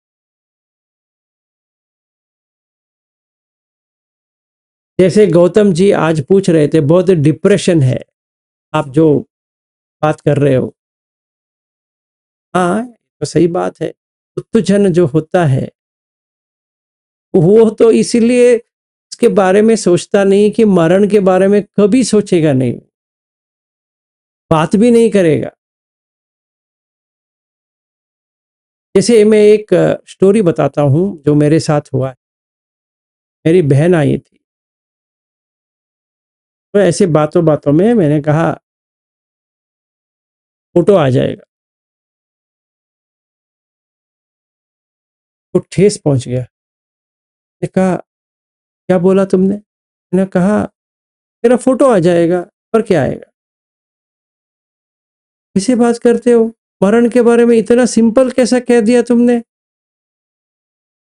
जैसे गौतम जी आज पूछ रहे थे, बहुत डिप्रेशन है, आप जो बात कर रहे हो। हाँ, तो सही बात है। पुत्तजन जो होता है वो तो इसीलिए इसके बारे में सोचता नहीं कि मरण के बारे में कभी सोचेगा नहीं, बात भी नहीं करेगा। जैसे मैं एक स्टोरी बताता हूं जो मेरे साथ हुआ है। मेरी बहन आई थी, तो ऐसे बातों बातों में मैंने कहा फोटो आ जाएगा, तो ठेस पहुंच गया। मैंने कहा क्या बोला तुमने? मैंने कहा मेरा फोटो आ जाएगा, पर क्या आएगा? किसे बात करते हो, मरण के बारे में इतना सिंपल कैसा कह दिया तुमने?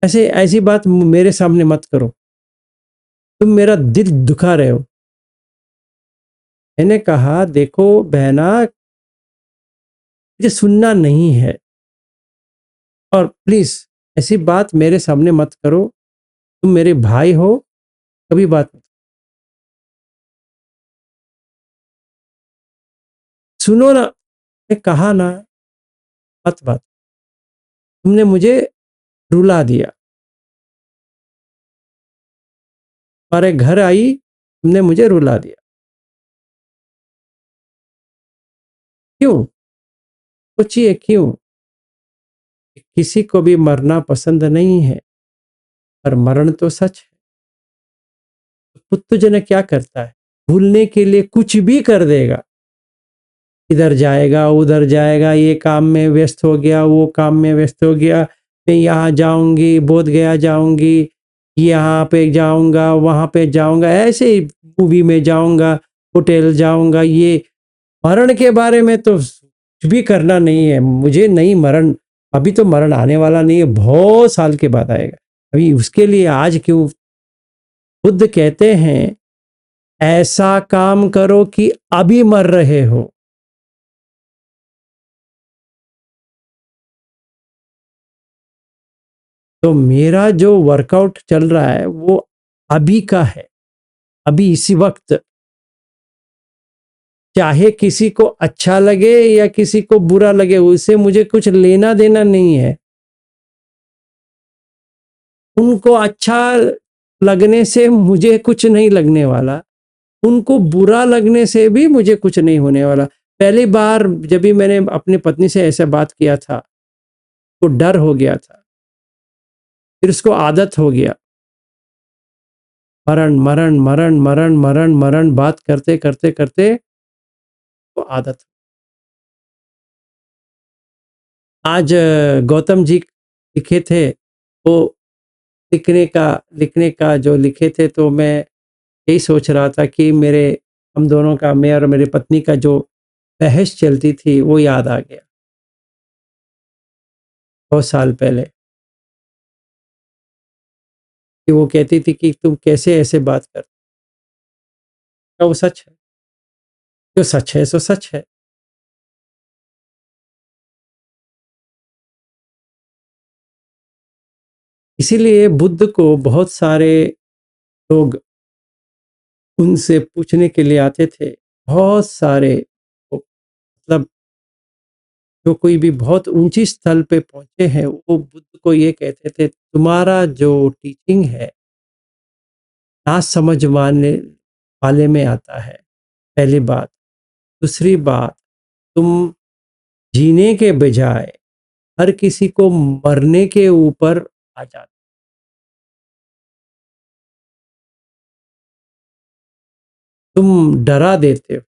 ऐसे ऐसी बात मेरे सामने मत करो, तुम मेरा दिल दुखा रहे हो। मैंने कहा देखो बहना, मुझे सुनना नहीं है, और प्लीज ऐसी बात मेरे सामने मत करो। तुम मेरे भाई हो, कभी बात मत। सुनो ना, मैं कहा ना, मत बात। तुमने मुझे रुला दिया, तुम्हारे घर आई, तुमने मुझे रुला दिया। क्यों? सोचिए क्यों? किसी को भी मरना पसंद नहीं है, पर मरण तो सच है। पुत्तजन क्या करता है, भूलने के लिए कुछ भी कर देगा। इधर जाएगा, उधर जाएगा, ये काम में व्यस्त हो गया, वो काम में व्यस्त हो गया, मैं यहाँ जाऊंगी, बोध गया जाऊंगी, यहाँ पे जाऊंगा, वहां पे जाऊंगा, ऐसे ही मूवी में जाऊंगा, होटल जाऊंगा। ये मरण के बारे में तो कुछ भी करना नहीं है मुझे, नहीं मरण, अभी तो मरण आने वाला नहीं है, बहुत साल के बाद आएगा। अभी उसके लिए आज क्यों? बुद्ध कहते हैं ऐसा काम करो कि अभी मर रहे हो। तो मेरा जो वर्कआउट चल रहा है वो अभी का है, अभी इसी वक्त। चाहे किसी को अच्छा लगे या किसी को बुरा लगे, उससे मुझे कुछ लेना देना नहीं है। उनको अच्छा लगने से मुझे कुछ नहीं लगने वाला, उनको बुरा लगने से भी मुझे कुछ नहीं होने वाला। पहली बार जब भी मैंने अपनी पत्नी से ऐसा बात किया था, तो डर हो गया था, फिर उसको आदत हो गया। मरण मरण मरण मरण मरण मरण बात करते करते करते तो आदत। आज गौतम जी लिखे थे, वो लिखने का जो लिखे थे, तो मैं यही सोच रहा था कि मेरे हम दोनों का, मैं और मेरी पत्नी का जो बहस चलती थी वो याद आ गया, बहुत साल पहले। कि वो कहती थी कि तुम कैसे ऐसे बात करते हो, वो सच है, जो सच है सो सच है। इसीलिए बुद्ध को बहुत सारे लोग उनसे पूछने के लिए आते थे, बहुत सारे। मतलब जो कोई भी बहुत ऊंची स्थल पे पहुंचे हैं, वो बुद्ध को ये कहते थे तुम्हारा जो टीचिंग है ना समझ वाले वाले में आता है, पहली बात। दूसरी बात, तुम जीने के बजाय हर किसी को मरने के ऊपर आ जाते, तुम डरा देते हो।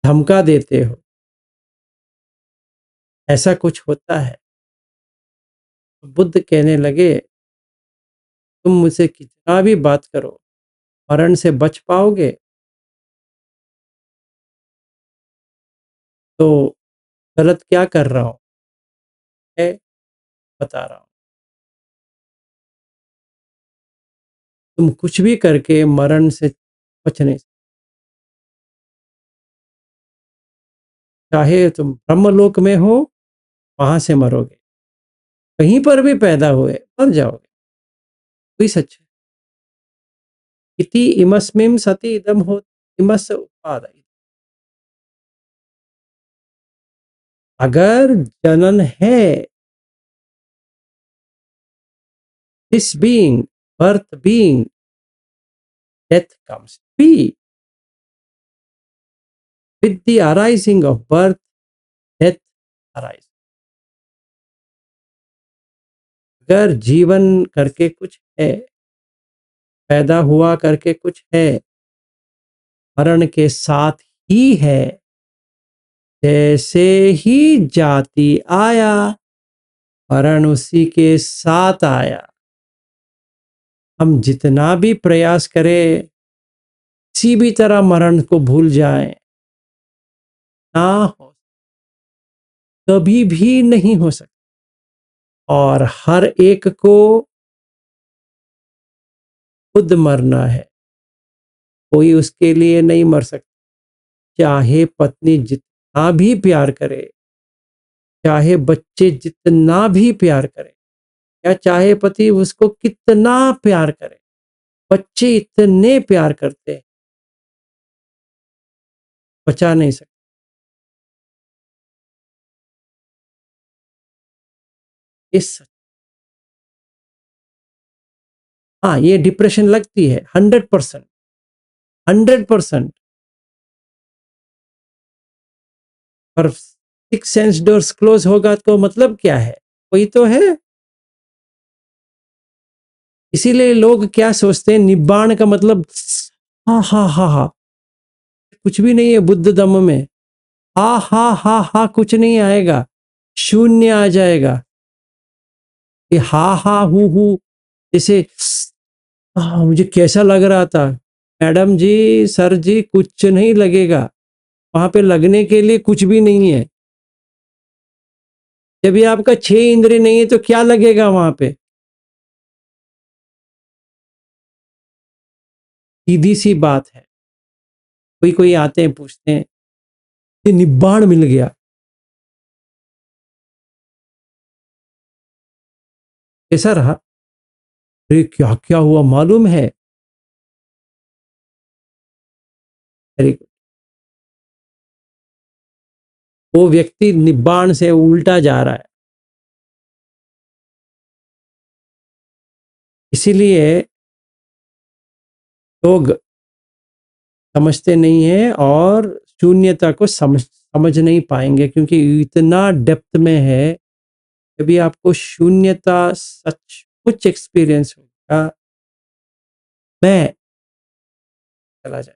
धमका देते हो, ऐसा कुछ होता है। बुद्ध कहने लगे, तुम मुझसे कितना भी बात करो, मरण से बच पाओगे? तो गलत क्या कर रहा हूँ? मैं बता रहा हूँ। तुम कुछ भी करके मरण से बच नहीं सकते। चाहे तुम ब्रह्मलोक में हो, वहां से मरोगे, कहीं पर भी पैदा हुए मर जाओगे। कोई सच है। इति इमस्मिन् सति इदं होत इमस्य उपादाय। अगर जनन है, this being, birth being, death comes be. With the arising of birth, death arise. अगर जीवन करके कुछ है, पैदा हुआ करके कुछ है, मरण के साथ ही है। जैसे ही जाति आया, मरण उसी के साथ आया। हम जितना भी प्रयास करें, किसी भी तरह मरण को भूल जाएं, ना हो, कभी भी नहीं हो सकता। और हर एक को खुद मरना है, कोई उसके लिए नहीं मर सकता। चाहे पत्नी जितना भी प्यार करे, चाहे बच्चे जितना भी प्यार करे, या चाहे पति उसको कितना प्यार करे, बच्चे इतने प्यार करते हैं, बचा नहीं सकते। इस हाँ, ये डिप्रेशन लगती है 100%, 100%। पर सिक्स सेंस डोर्स क्लोज होगा तो मतलब क्या है? कोई तो है। इसीलिए लोग क्या सोचते हैं, निब्बाण का मतलब हा हा हा हा, कुछ भी नहीं है बुद्ध धम्म में। हा हा हा हा कुछ नहीं आएगा, शून्य आ जाएगा। ये हा हा हु जैसे मुझे कैसा लग रहा था, मैडम जी, सर जी, कुछ नहीं लगेगा। वहां पे लगने के लिए कुछ भी नहीं है। जब ये आपका 6 इंद्रिय नहीं है तो क्या लगेगा वहां पे? सीधी सी बात है। कोई कोई आते हैं, पूछते हैं, ये निब्बाण मिल गया, कैसा रहा? अरे क्या क्या हुआ मालूम है? Very good. वो व्यक्ति निब्बाण से उल्टा जा रहा है। इसीलिए लोग समझते नहीं है और शून्यता को समझ नहीं पाएंगे, क्योंकि इतना डेप्थ में है। कभी आपको शून्यता सचमुच एक्सपीरियंस होगा, मैं चला जाए।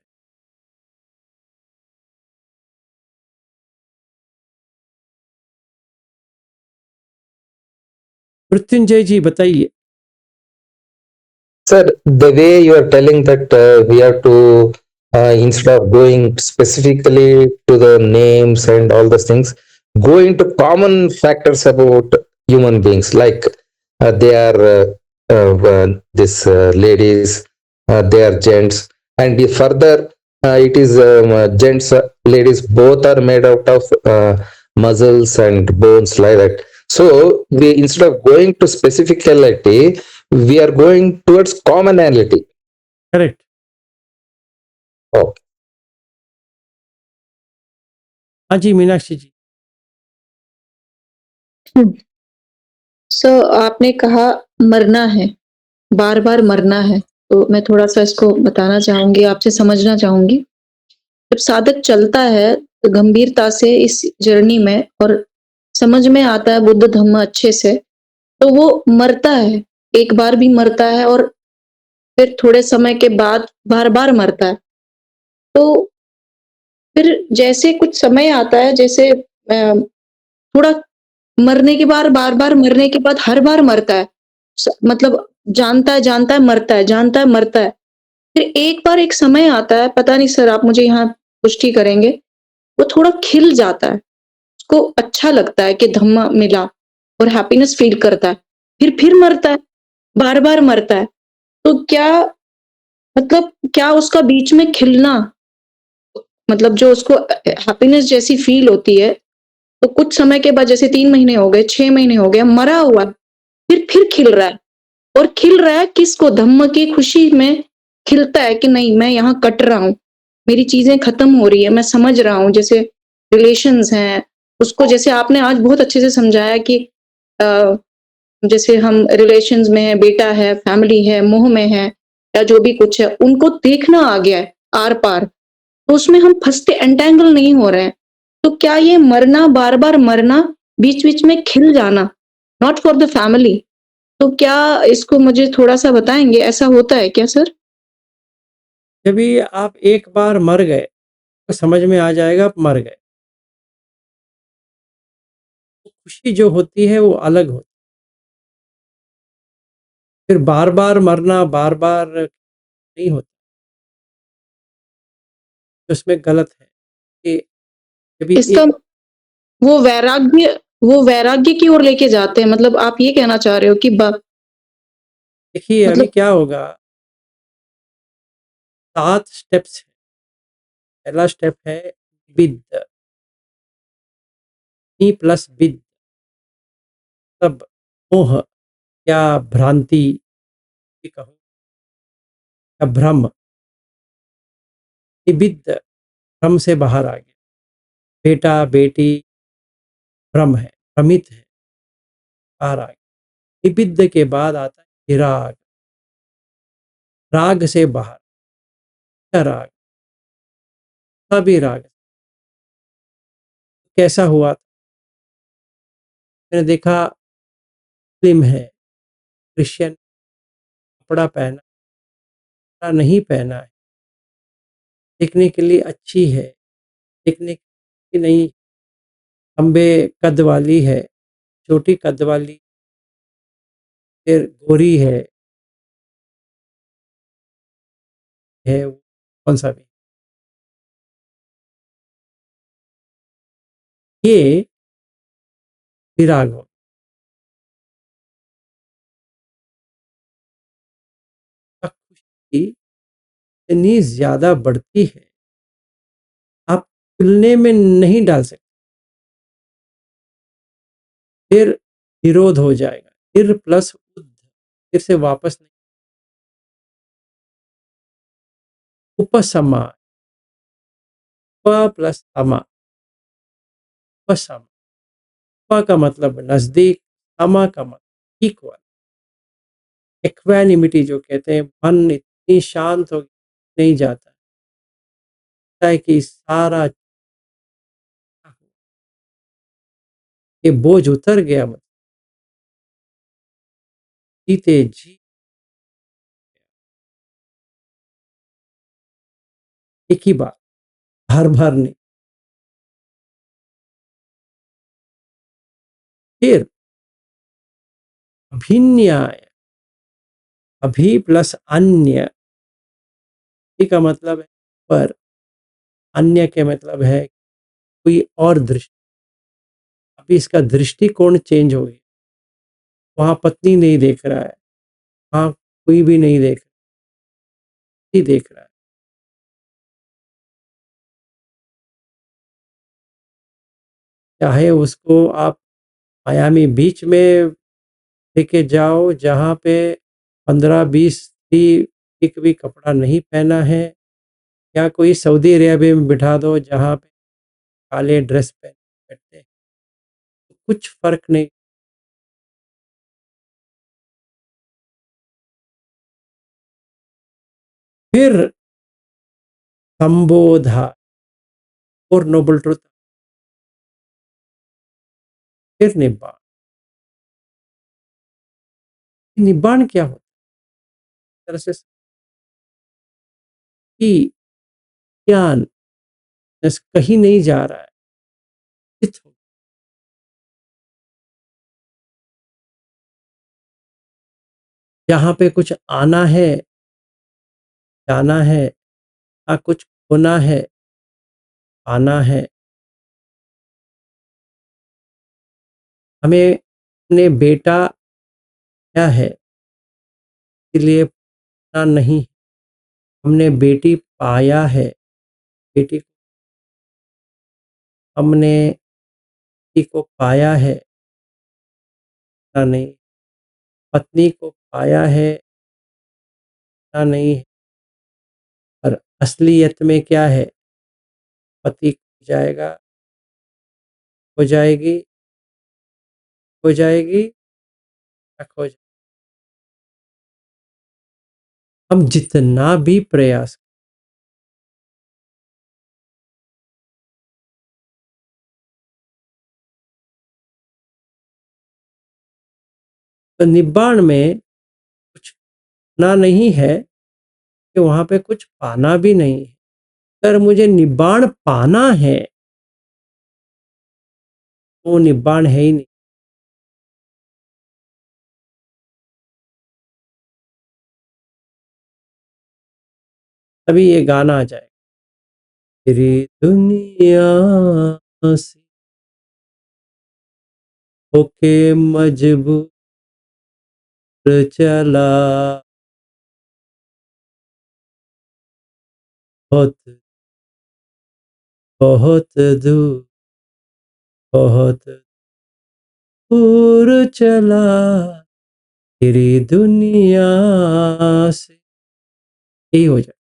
मृत्युंजय जी बताइए। Sir, the way you are telling that we have to, instead of going specifically to the names and all those things, go into common factors about human beings, like they are this ladies, they are gents, and further it is gents, ladies, both are made out of muscles and bones like that. So we, instead of going to specificality, we are going towards commonality. Correct. Okay. हाँ जी, मीनाक्षी जी। सो आपने कहा मरना है, बार बार मरना है, तो मैं थोड़ा सा इसको बताना चाहूंगी, आपसे समझना चाहूंगी। जब साधक चलता है तो गंभीरता से इस जर्नी में और समझ में आता है बुद्ध धम्म अच्छे से, तो वो मरता है, एक बार भी मरता है और फिर थोड़े समय के बाद बार बार मरता है। तो फिर जैसे कुछ समय आता है, जैसे थोड़ा मरने के बाद, बार-बार मरने के बाद हर बार मरता है। मतलब जानता है, मरता है, जानता है, मरता है। फिर एक बार एक समय आता है, पता नहीं सर, आप मुझे यहाँ पुष्टि करेंगे, वो थोड़ा खिल जाता है। उसको अच्छा लगता है कि धम्मा मिला और हैप्पीनेस फ़ील करता है। फिर मरता है, बार-बार मरता है। तो क्या मतलब क्या उसका बीच में खिलना, मतलब जो उसको हैप्पीनेस जैसी फ़ील होती है, तो कुछ समय के बाद, जैसे 3 महीने हो गए, 6 महीने हो गए, मरा हुआ है, फिर खिल रहा है। और खिल रहा है किसको? धम्म की खुशी में खिलता है कि नहीं, मैं यहाँ कट रहा हूँ, मेरी चीज़ें खत्म हो रही है, मैं समझ रहा हूँ। जैसे रिलेशंस हैं, उसको जैसे आपने आज बहुत अच्छे से समझाया कि अ, जैसे हम रिलेशंस में हैं, बेटा है, फैमिली है, मोह में है, या जो भी कुछ है, उनको देखना आ गया है आर-पार, तो उसमें हम फँसते एंटेंगल नहीं हो रहे हैं। तो क्या ये मरना, बार-बार मरना, बीच-बीच में खिल जाना, नॉट फॉर द फैमिली, तो क्या इसको मुझे थोड़ा-सा बताएँगे, ऐसा होता है क्या सर? जब भी आप एक बार मर गए, तो समझ में आ जाएगा आप मर गए। तो खुशी जो होती है वो अलग होती है। फिर बार-बार मरना, बार-बार नहीं होता, तो उसमें गलत है कि कभी इसका एक वो वैराग्य की ओर लेके जाते हैं, मतलब आप ये कहना चाह रहे हो कि देखिए अभी मतलब क्या होगा, 7 स्टेप्स हैं। पहला स्टेप है विद, मी प्लस विद, तब मोह या भ्रांति भी कहूँ या भ्रम, ये विद भ्रम से बाहर आ गया। बेटा, बेटी भ्रम है, भ्रमित है, बाहर आ गया। विविध के बाद आता है विराग, राग से बाहर, क्या राग, सभी राग। कैसा हुआ था? मैंने देखा मुस्लिम है, क्रिश्चियन, कपड़ा पहना, कपड़ा नहीं पहना है, देखने के लिए अच्छी है, देखने की नहीं, लंबे कद वाली है, छोटी कद वाली, फिर गोरी है कौन सा भी, ये विराग हो। खुशी इतनी ज्यादा बढ़ती है, आप तुलने में नहीं डाल सकते। फिर विरोध हो जाएगा, फिर प्लस उद्ध, फिर से वापस नहीं, उपसमा, प प्लस अमा, उपसमा, प का मतलब नजदीक, अमा का मतलब इक्वल, इक्वानिमिटी जो कहते हैं, मन इतनी शांत हो नहीं जाता है कि सारा ये बोझ उतर गया, मतलब जीते जी एक ही बात, हर भर नहीं। फिर अभिन्याय, अभी प्लस अन्य, अभी का मतलब है पर, अन्य के मतलब है कोई और दृष्टि। अभी इसका दृष्टिकोण चेंज हो गया, वहां पत्नी नहीं देख रहा है, वहां कोई भी नहीं देख रहा, ही देख रहा है। चाहे उसको आप मायामी बीच में लेके जाओ, जहाँ पे 15-20 भी एक भी कपड़ा नहीं पहना है, या कोई सऊदी अरेबिया में बिठा दो जहाँ पे काले ड्रेस पहन के बैठते हैं, तो कुछ फर्क नहीं। फिर संबोधा और नोबल ट्रुथ, फिर निब्बाण। निब्बाण क्या होता है? तरह से कि ज्ञान कॉन्शियसनेस कहीं नहीं जा रहा है, चित हो। जहाँ पे कुछ आना है, जाना है, या कुछ खोना है, पाना है। हमें अपने बेटा क्या है, इसलिए पूछना नहीं। हमने बेटी पाया है, बेटी हमने पति को पाया है, पूछना नहीं। पत्नी को पाया है, पूछना नहीं। और असलियत में क्या है, पति खो जाएगा, हो जाएगी, हो जाएगी, या खो जाएगी। हम जितना भी प्रयास, तो निब्बाण में कुछ ना नहीं है कि वहाँ पे कुछ पाना भी नहीं है। अगर मुझे निब्बाण पाना है, वो निब्बाण है ही नहीं। तभी ये गाना आ जाएगा, तेरी दुनिया से होके मजबूर चला, बहुत बहुत दूर, बहुत दूर चला, तेरी दुनिया से। यही हो जाए।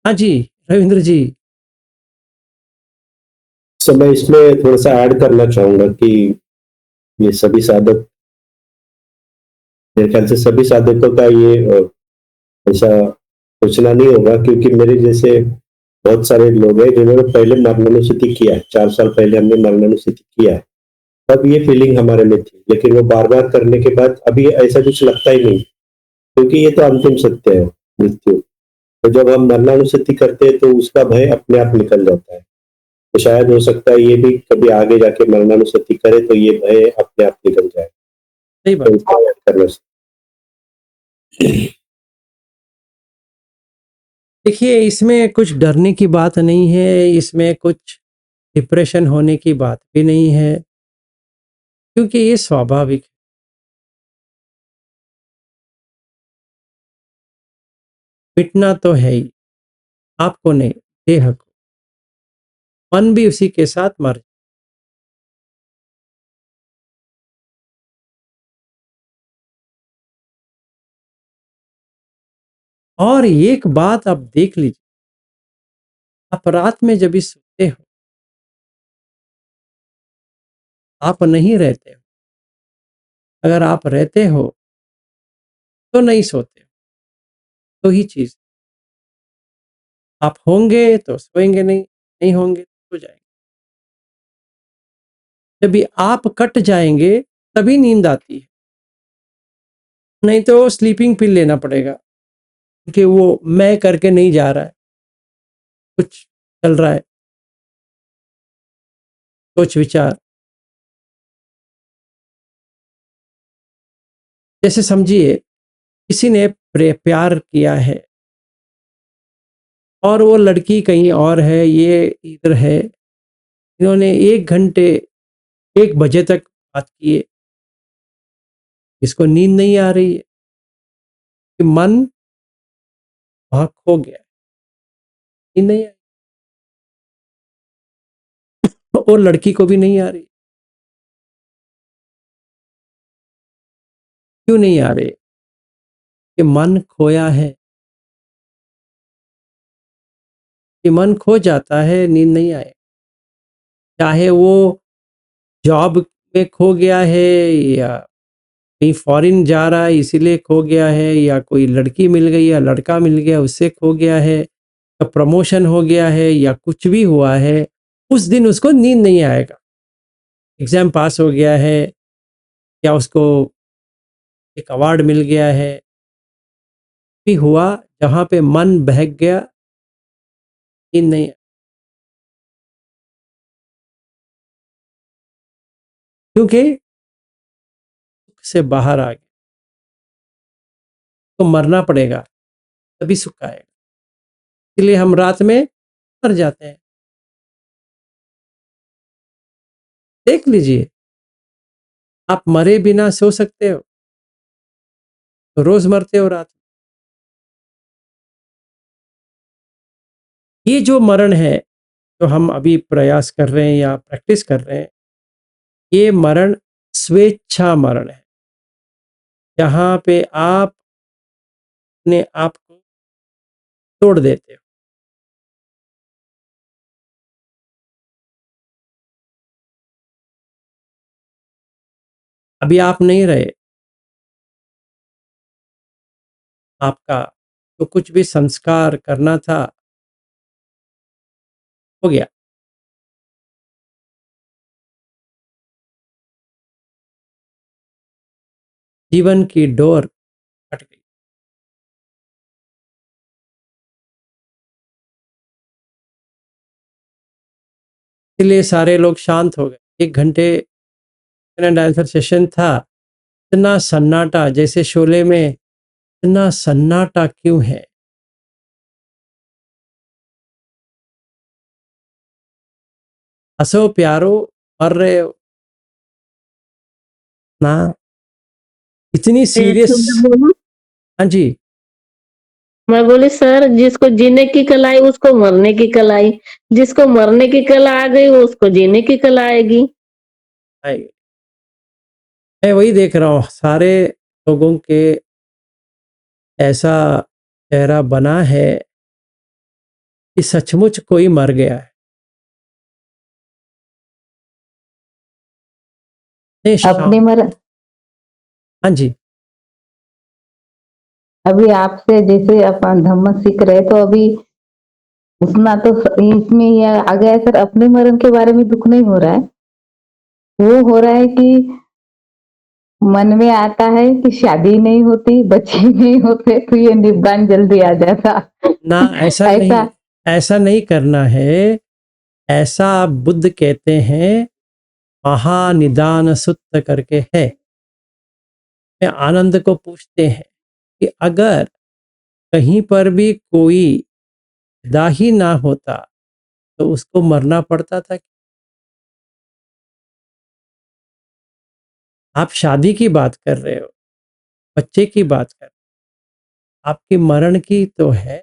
हाँ जी, रविंद्र जी। सो मैं इसमें थोड़ा सा ऐड करना चाहूंगा कि ये सभी साधक, मेरे ख्याल से सभी साधकों का ये ऐसा सोचना नहीं होगा, क्योंकि मेरे जैसे बहुत सारे लोग हैं जिन्होंने पहले मरणानुस्मृति किया है। 4 साल पहले हमने मरणानुस्मृति किया है, तब ये फीलिंग हमारे में थी, लेकिन वो बार बार करने के बाद अभी ऐसा कुछ लगता ही नहीं, क्योंकि ये तो अंतिम सत्य है, मृत्यु। तो जब हम मरणानुस्मृति करते हैं तो उसका भय अपने आप निकल जाता है। तो शायद हो सकता है ये भी कभी आगे जाके मरणानुस्मृति करे तो ये भय अपने आप निकल जाए। सही तो बात। इसका याद करना चाहिए। देखिए, इसमें कुछ डरने की बात नहीं है, इसमें कुछ डिप्रेशन होने की बात भी नहीं है, क्योंकि ये स्वाभाविक है। मिटना तो है ही, आपको नहीं, देह को। मन भी उसी के साथ मर। और एक बात आप देख लीजिए, आप रात में जब भी सोते हो, आप नहीं रहते हो। अगर आप रहते हो तो नहीं सोते हो, तो ही चीज। आप होंगे तो सोएंगे नहीं, नहीं होंगे तो सो जाएंगे। जब भी आप कट जाएंगे तभी नींद आती है, नहीं तो स्लीपिंग पिल लेना पड़ेगा, क्योंकि वो मैं करके नहीं जा रहा है, कुछ चल रहा है, सोच विचार। जैसे समझिए, किसी ने प्यार किया है और वो लड़की कहीं और है, ये इधर है। इन्होंने 1 घंटे 1 बजे तक बात की है, इसको नींद नहीं आ रही है कि मन वहां खो गया है, नींद नहीं आई। और लड़की को भी नहीं आ रही। क्यों नहीं आ रही? कि मन खोया है। कि मन खो जाता है, नींद नहीं आए। चाहे वो जॉब में खो गया है, या कहीं फॉरेन जा रहा है इसीलिए खो गया है, या कोई लड़की मिल गई या लड़का मिल गया उससे खो गया है, या प्रमोशन हो गया है, या कुछ भी हुआ है, उस दिन उसको नींद नहीं आएगा। एग्जाम पास हो गया है, या उसको एक अवार्ड मिल गया है, भी हुआ जहां पे मन बहक गया, नींद नहीं, क्योंकि सुख से बाहर आ गया, तो मरना पड़ेगा तभी सुख आएगा। इसलिए हम रात में मर जाते हैं। देख लीजिए, आप मरे बिना सो सकते हो? तो रोज मरते हो रात में। ये जो मरण है, जो हम अभी प्रयास कर रहे हैं या प्रैक्टिस कर रहे हैं, ये मरण स्वेच्छा मरण है, जहां पे आप अपने आप को तोड़ देते हो। अभी आप नहीं रहे, आपका तो कुछ भी संस्कार करना था, हो गया। जीवन की डोर कट गई। इसलिए सारे लोग शांत हो गए। 1 घंटे क्वेश्चन एंड आंसर सेशन था, इतना सन्नाटा, जैसे शोले में, इतना सन्नाटा क्यों है? हंसो प्यारो, मर रहे हो ना, इतनी सीरियस। हाँ जी, मैं बोली सर, जिसको जीने की कला आई उसको मरने की कला आई, जिसको मरने की कला आ गई उसको जीने की कला आएगी। आएगी। मैं वही देख रहा हूँ, सारे लोगों के ऐसा चेहरा बना है कि सचमुच कोई मर गया है। नहीं, अपनी मर हाँ जी, अभी आपसे जैसे अपन धम्म सीख रहे, तो अभी उतना तो इसमें ये आ गया है सर, अपने मरण के बारे में दुख नहीं हो रहा है। वो हो रहा है कि मन में आता है कि शादी नहीं होती, बच्चे नहीं होते, तो ये निब्बान जल्दी आ जाता। ना ऐसा नहीं, ऐसा नहीं करना है। ऐसा बुद्ध कहते हैं, महानिदान सुत्त करके है। मैं आनंद को पूछते हैं कि अगर कहीं पर भी कोई विदा ही ना होता तो उसको मरना पड़ता था। आप शादी की बात कर रहे हो, बच्चे की बात कर रहे हो, आपकी मरण की तो है।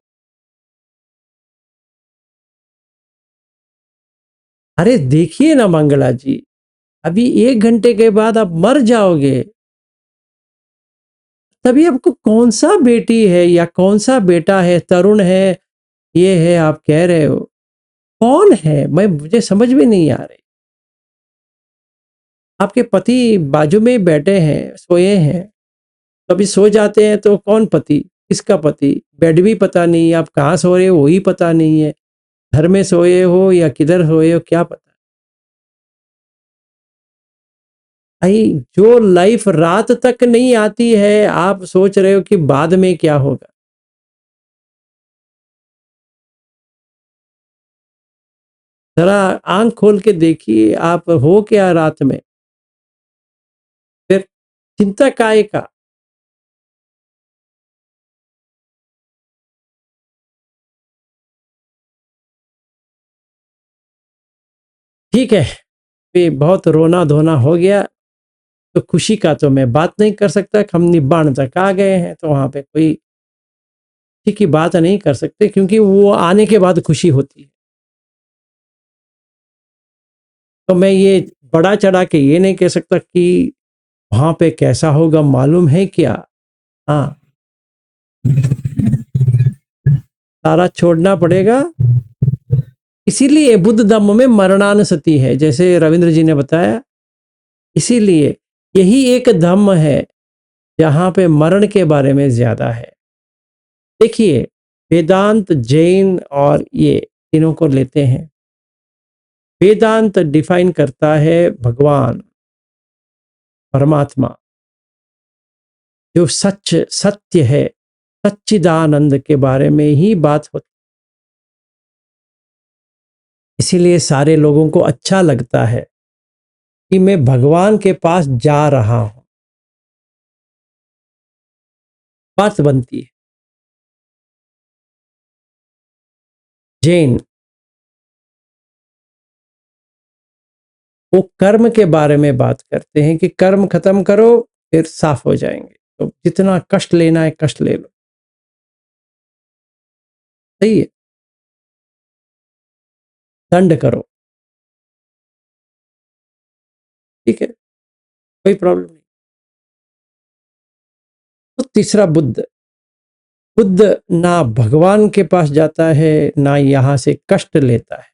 अरे देखिए ना मंगला जी, अभी 1 घंटे के बाद आप मर जाओगे, तभी आपको कौन सा बेटी है या कौन सा बेटा है, तरुण है, ये है आप कह रहे हो, कौन है? मुझे समझ में नहीं आ रही। आपके पति बाजू में ही बैठे हैं, सोए हैं, कभी सो जाते हैं तो कौन पति, किसका पति? बेड भी पता नहीं, आप कहाँ सो रहे हो वही पता नहीं है, घर में सोए हो या किधर सोए हो क्या पता। भाई, जो लाइफ रात तक नहीं आती है, आप सोच रहे हो कि बाद में क्या होगा। जरा आंख खोल के देखिए, आप हो क्या रात में, फिर चिंता काहे का। ठीक है, ये बहुत रोना धोना हो गया, तो खुशी का तो मैं बात नहीं कर सकता कि हम निब्बाण तक आ गए हैं, तो वहां पे कोई खुशी की बात नहीं कर सकते, क्योंकि वो आने के बाद खुशी होती है। तो मैं ये बड़ा चढ़ा के ये नहीं कह सकता कि वहां पे कैसा होगा, मालूम है क्या? हाँ, सारा छोड़ना पड़ेगा। इसीलिए बुद्ध धम्म में मरणानुसति है, जैसे रविंद्र जी ने बताया। इसीलिए यही एक धम्म है जहां पे मरण के बारे में ज्यादा है। देखिए, वेदांत, जैन और ये तीनों को लेते हैं। वेदांत डिफाइन करता है भगवान, परमात्मा, जो सच सत्य है, सच्चिदानंद के बारे में ही बात होती। इसीलिए सारे लोगों को अच्छा लगता है कि मैं भगवान के पास जा रहा हूं, बात बनती है। जैन वो कर्म के बारे में बात करते हैं कि कर्म खत्म करो फिर साफ हो जाएंगे, तो जितना कष्ट लेना है कष्ट ले लो। सही है, दंड करो, ठीक है, कोई प्रॉब्लम नहीं। तो तीसरा बुद्ध, बुद्ध ना भगवान के पास जाता है ना यहां से कष्ट लेता है,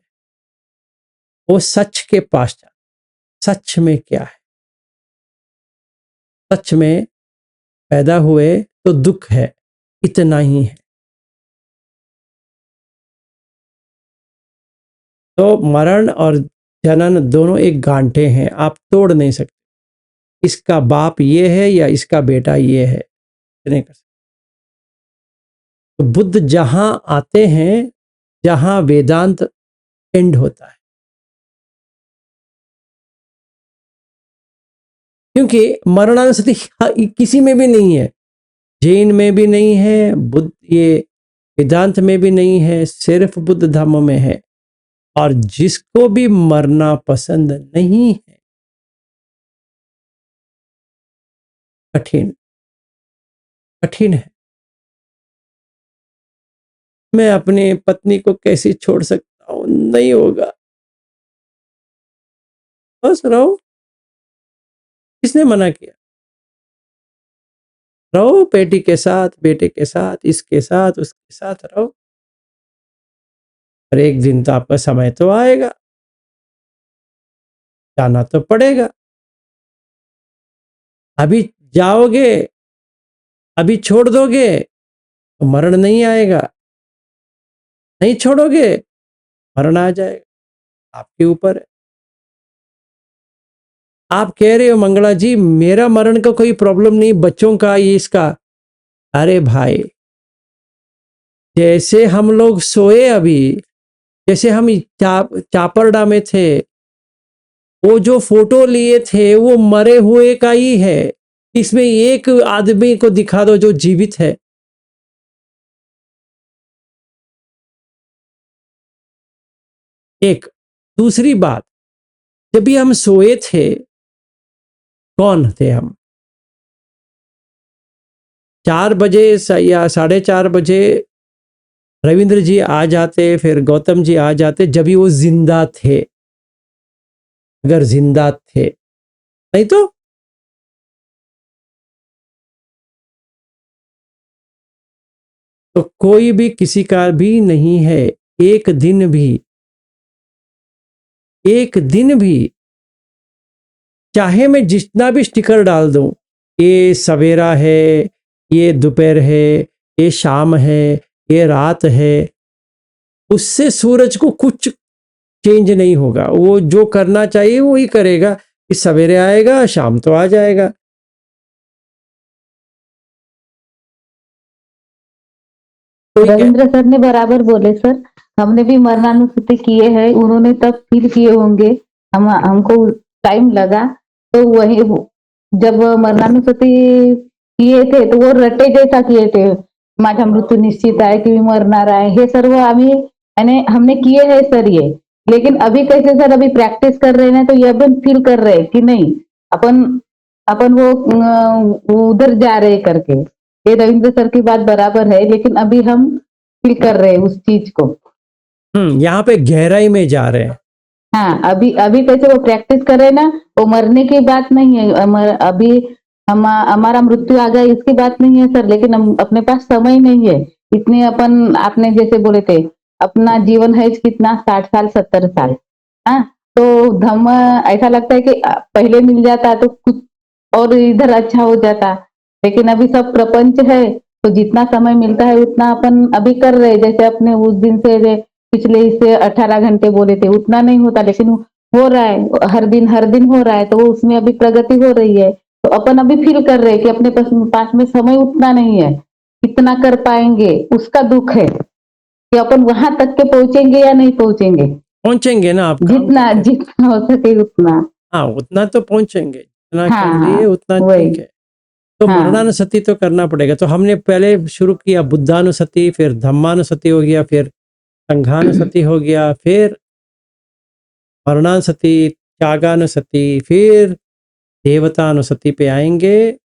वो सच के पास जाता है। सच में क्या है? सच में पैदा हुए तो दुख है, इतना ही है। तो मरण और जनन दोनों एक गांठे हैं, आप तोड़ नहीं सकते। इसका बाप ये है या इसका बेटा ये है, नहीं कर सकते। तो बुद्ध जहां आते हैं जहां वेदांत एंड होता है, क्योंकि मरणानुस्मृति किसी में भी नहीं है, जैन में भी नहीं है, बुद्ध ये वेदांत में भी नहीं है, सिर्फ बुद्ध धर्म में है। और जिसको भी मरना पसंद नहीं है, कठिन कठिन है। मैं अपनी पत्नी को कैसे छोड़ सकता हूं? नहीं होगा, बस रहो। किसने मना किया? रहो बेटी के साथ, बेटे के साथ, इसके साथ, उसके साथ रहो। और एक दिन तो आपका समय तो आएगा, जाना तो पड़ेगा। अभी जाओगे, अभी छोड़ दोगे तो मरण नहीं आएगा, नहीं छोड़ोगे मरण आ जाएगा। आपके ऊपर है। आप कह रहे हो मंगला जी मेरा मरण का कोई प्रॉब्लम नहीं, बच्चों का ये इसका। अरे भाई, जैसे हम लोग सोए अभी, जैसे हम चापरडा में थे, वो जो फोटो लिए थे वो मरे हुए का ही है। इसमें एक आदमी को दिखा दो जो जीवित है। एक दूसरी बात, जब भी हम सोए थे कौन थे हम? 4 बजे या 4:30 बजे रविंद्र जी आ जाते, फिर गौतम जी आ जाते, जब भी वो जिंदा थे, अगर जिंदा थे, नहीं तो कोई भी किसी का भी नहीं है। एक दिन भी चाहे मैं जितना भी स्टिकर डाल दूं, ये सवेरा है, ये दोपहर है, ये शाम है, ये रात है, उससे सूरज को कुछ चेंज नहीं होगा। वो जो करना चाहिए वो ही करेगा कि सवेरे आएगा शाम तो आ जाएगा। रविंद्र सर ने बराबर बोले सर, हमने भी मरणानुस्मृति किए हैं, उन्होंने तब फील किए होंगे, हमको टाइम लगा। तो वही जब मरणानुस्मृति किए थे तो वो रटे जैसा किए थे, माझा मृत्यू निश्चित आहे की मी मरणार आहे, हे सर्व आम्ही हमने किए हैं सर ये। लेकिन अभी कैसे सर, अभी प्रैक्टिस कर रहे हैं तो ये भी फील कर रहे हैं कि नहीं अपन वो उधर जा रहे करके। ये रविंद्र सर की बात बराबर है, लेकिन अभी हम फील कर रहे हैं उस चीज को। यहाँ पे गहराई में जा रहे हैं। हाँ, अभी कैसे वो प्रैक्टिस कर रहे हैं ना, वो मरने की बात नहीं है। अभी हमारा मृत्यु आ गया इसकी बात नहीं है सर, लेकिन अपने पास समय नहीं है इतने। आपने जैसे बोले थे अपना जीवन है कितना, 60 साल 70 साल। हाँ, तो धम्म ऐसा लगता है कि पहले मिल जाता तो कुछ और इधर अच्छा हो जाता, लेकिन अभी सब प्रपंच है तो जितना समय मिलता है उतना अपन अभी कर रहे। जैसे अपने उस दिन से पिछले इससे 18 घंटे बोले थे, उतना नहीं होता लेकिन हो रहा है, हर दिन हो रहा है, तो उसमें अभी प्रगति हो रही है। तो अपन अभी फील कर रहे हैं कि अपने पास में समय उतना नहीं है, कितना कर पाएंगे उसका दुख है कि अपन वहां तक के पहुंचेंगे या नहीं पहुंचेंगे। पहुंचेंगे ना, आप काम जितना करके। जितना हो सके उतना। हाँ, उतना तो पहुंचेंगे, जितना हाँ कर हाँ लिए उतना वही। ठीक है। तो हाँ मरणानुसति तो करना पड़ेगा। तो हमने पहले शुरू किया बुद्धानुसति, फिर धम्मानुसति हो गया, फिर संघानुसति हो गया, फिर मरणानुसति, त्यागानुसति, फिर देवतानुसति पे आएंगे,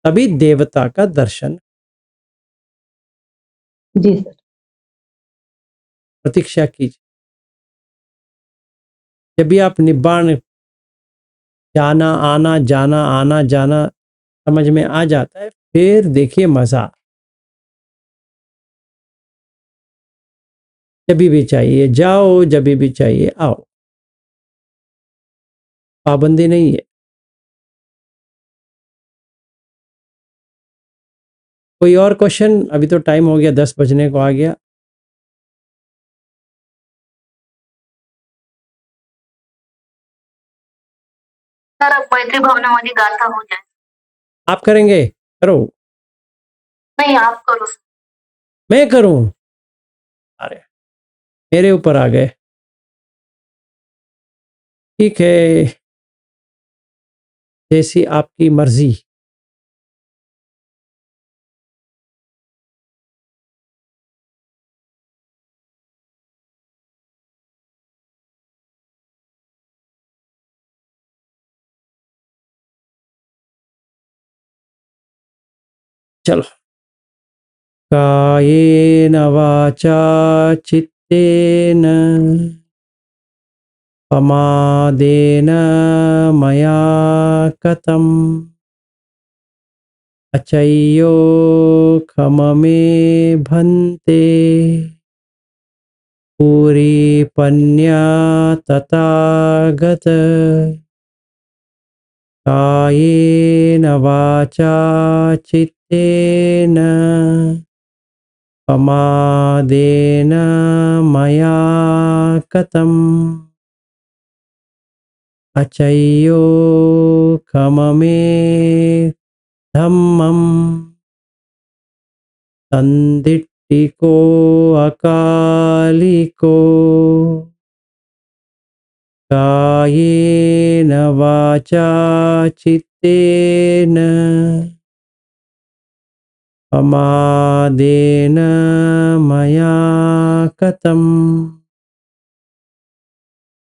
तभी देवता का दर्शन। जी सर। प्रतीक्षा कीजिए, जब भी आप निब्बाण जाना आना जाना आना जाना समझ में आ जाता है, फिर देखिए मजा। जब भी चाहिए जाओ, जब भी चाहिए आओ, पाबंदी नहीं है। कोई और क्वेश्चन? अभी तो टाइम हो गया, 10 बजने को आ गया। सर अब मैत्री भावनावादी गाथा हो जाए। आप करेंगे? करो। नहीं आप करो। मैं करूं? अरे मेरे ऊपर आ गए। ठीक है, जैसी आपकी मर्जी। चलो। कायेन वाचा चित्तेन प्रमादेन मया कतम अचय्यो खममे भन्ते पूरी पन्या तथागत कायेन वाचा चित्तेन प्रमादेन मया कतम अचय्यो खममे धम्मम संदिट्टिको अकालिको कायेन वाचा चित्तेन प्रमादेन मया कतम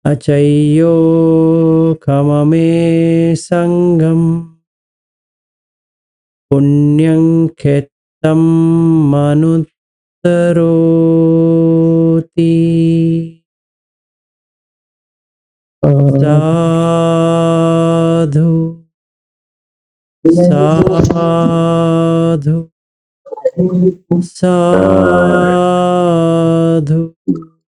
अचय्यो खममे संगम पुण्यं खेत्तं मनुत्तरोति साधु साधु साधु।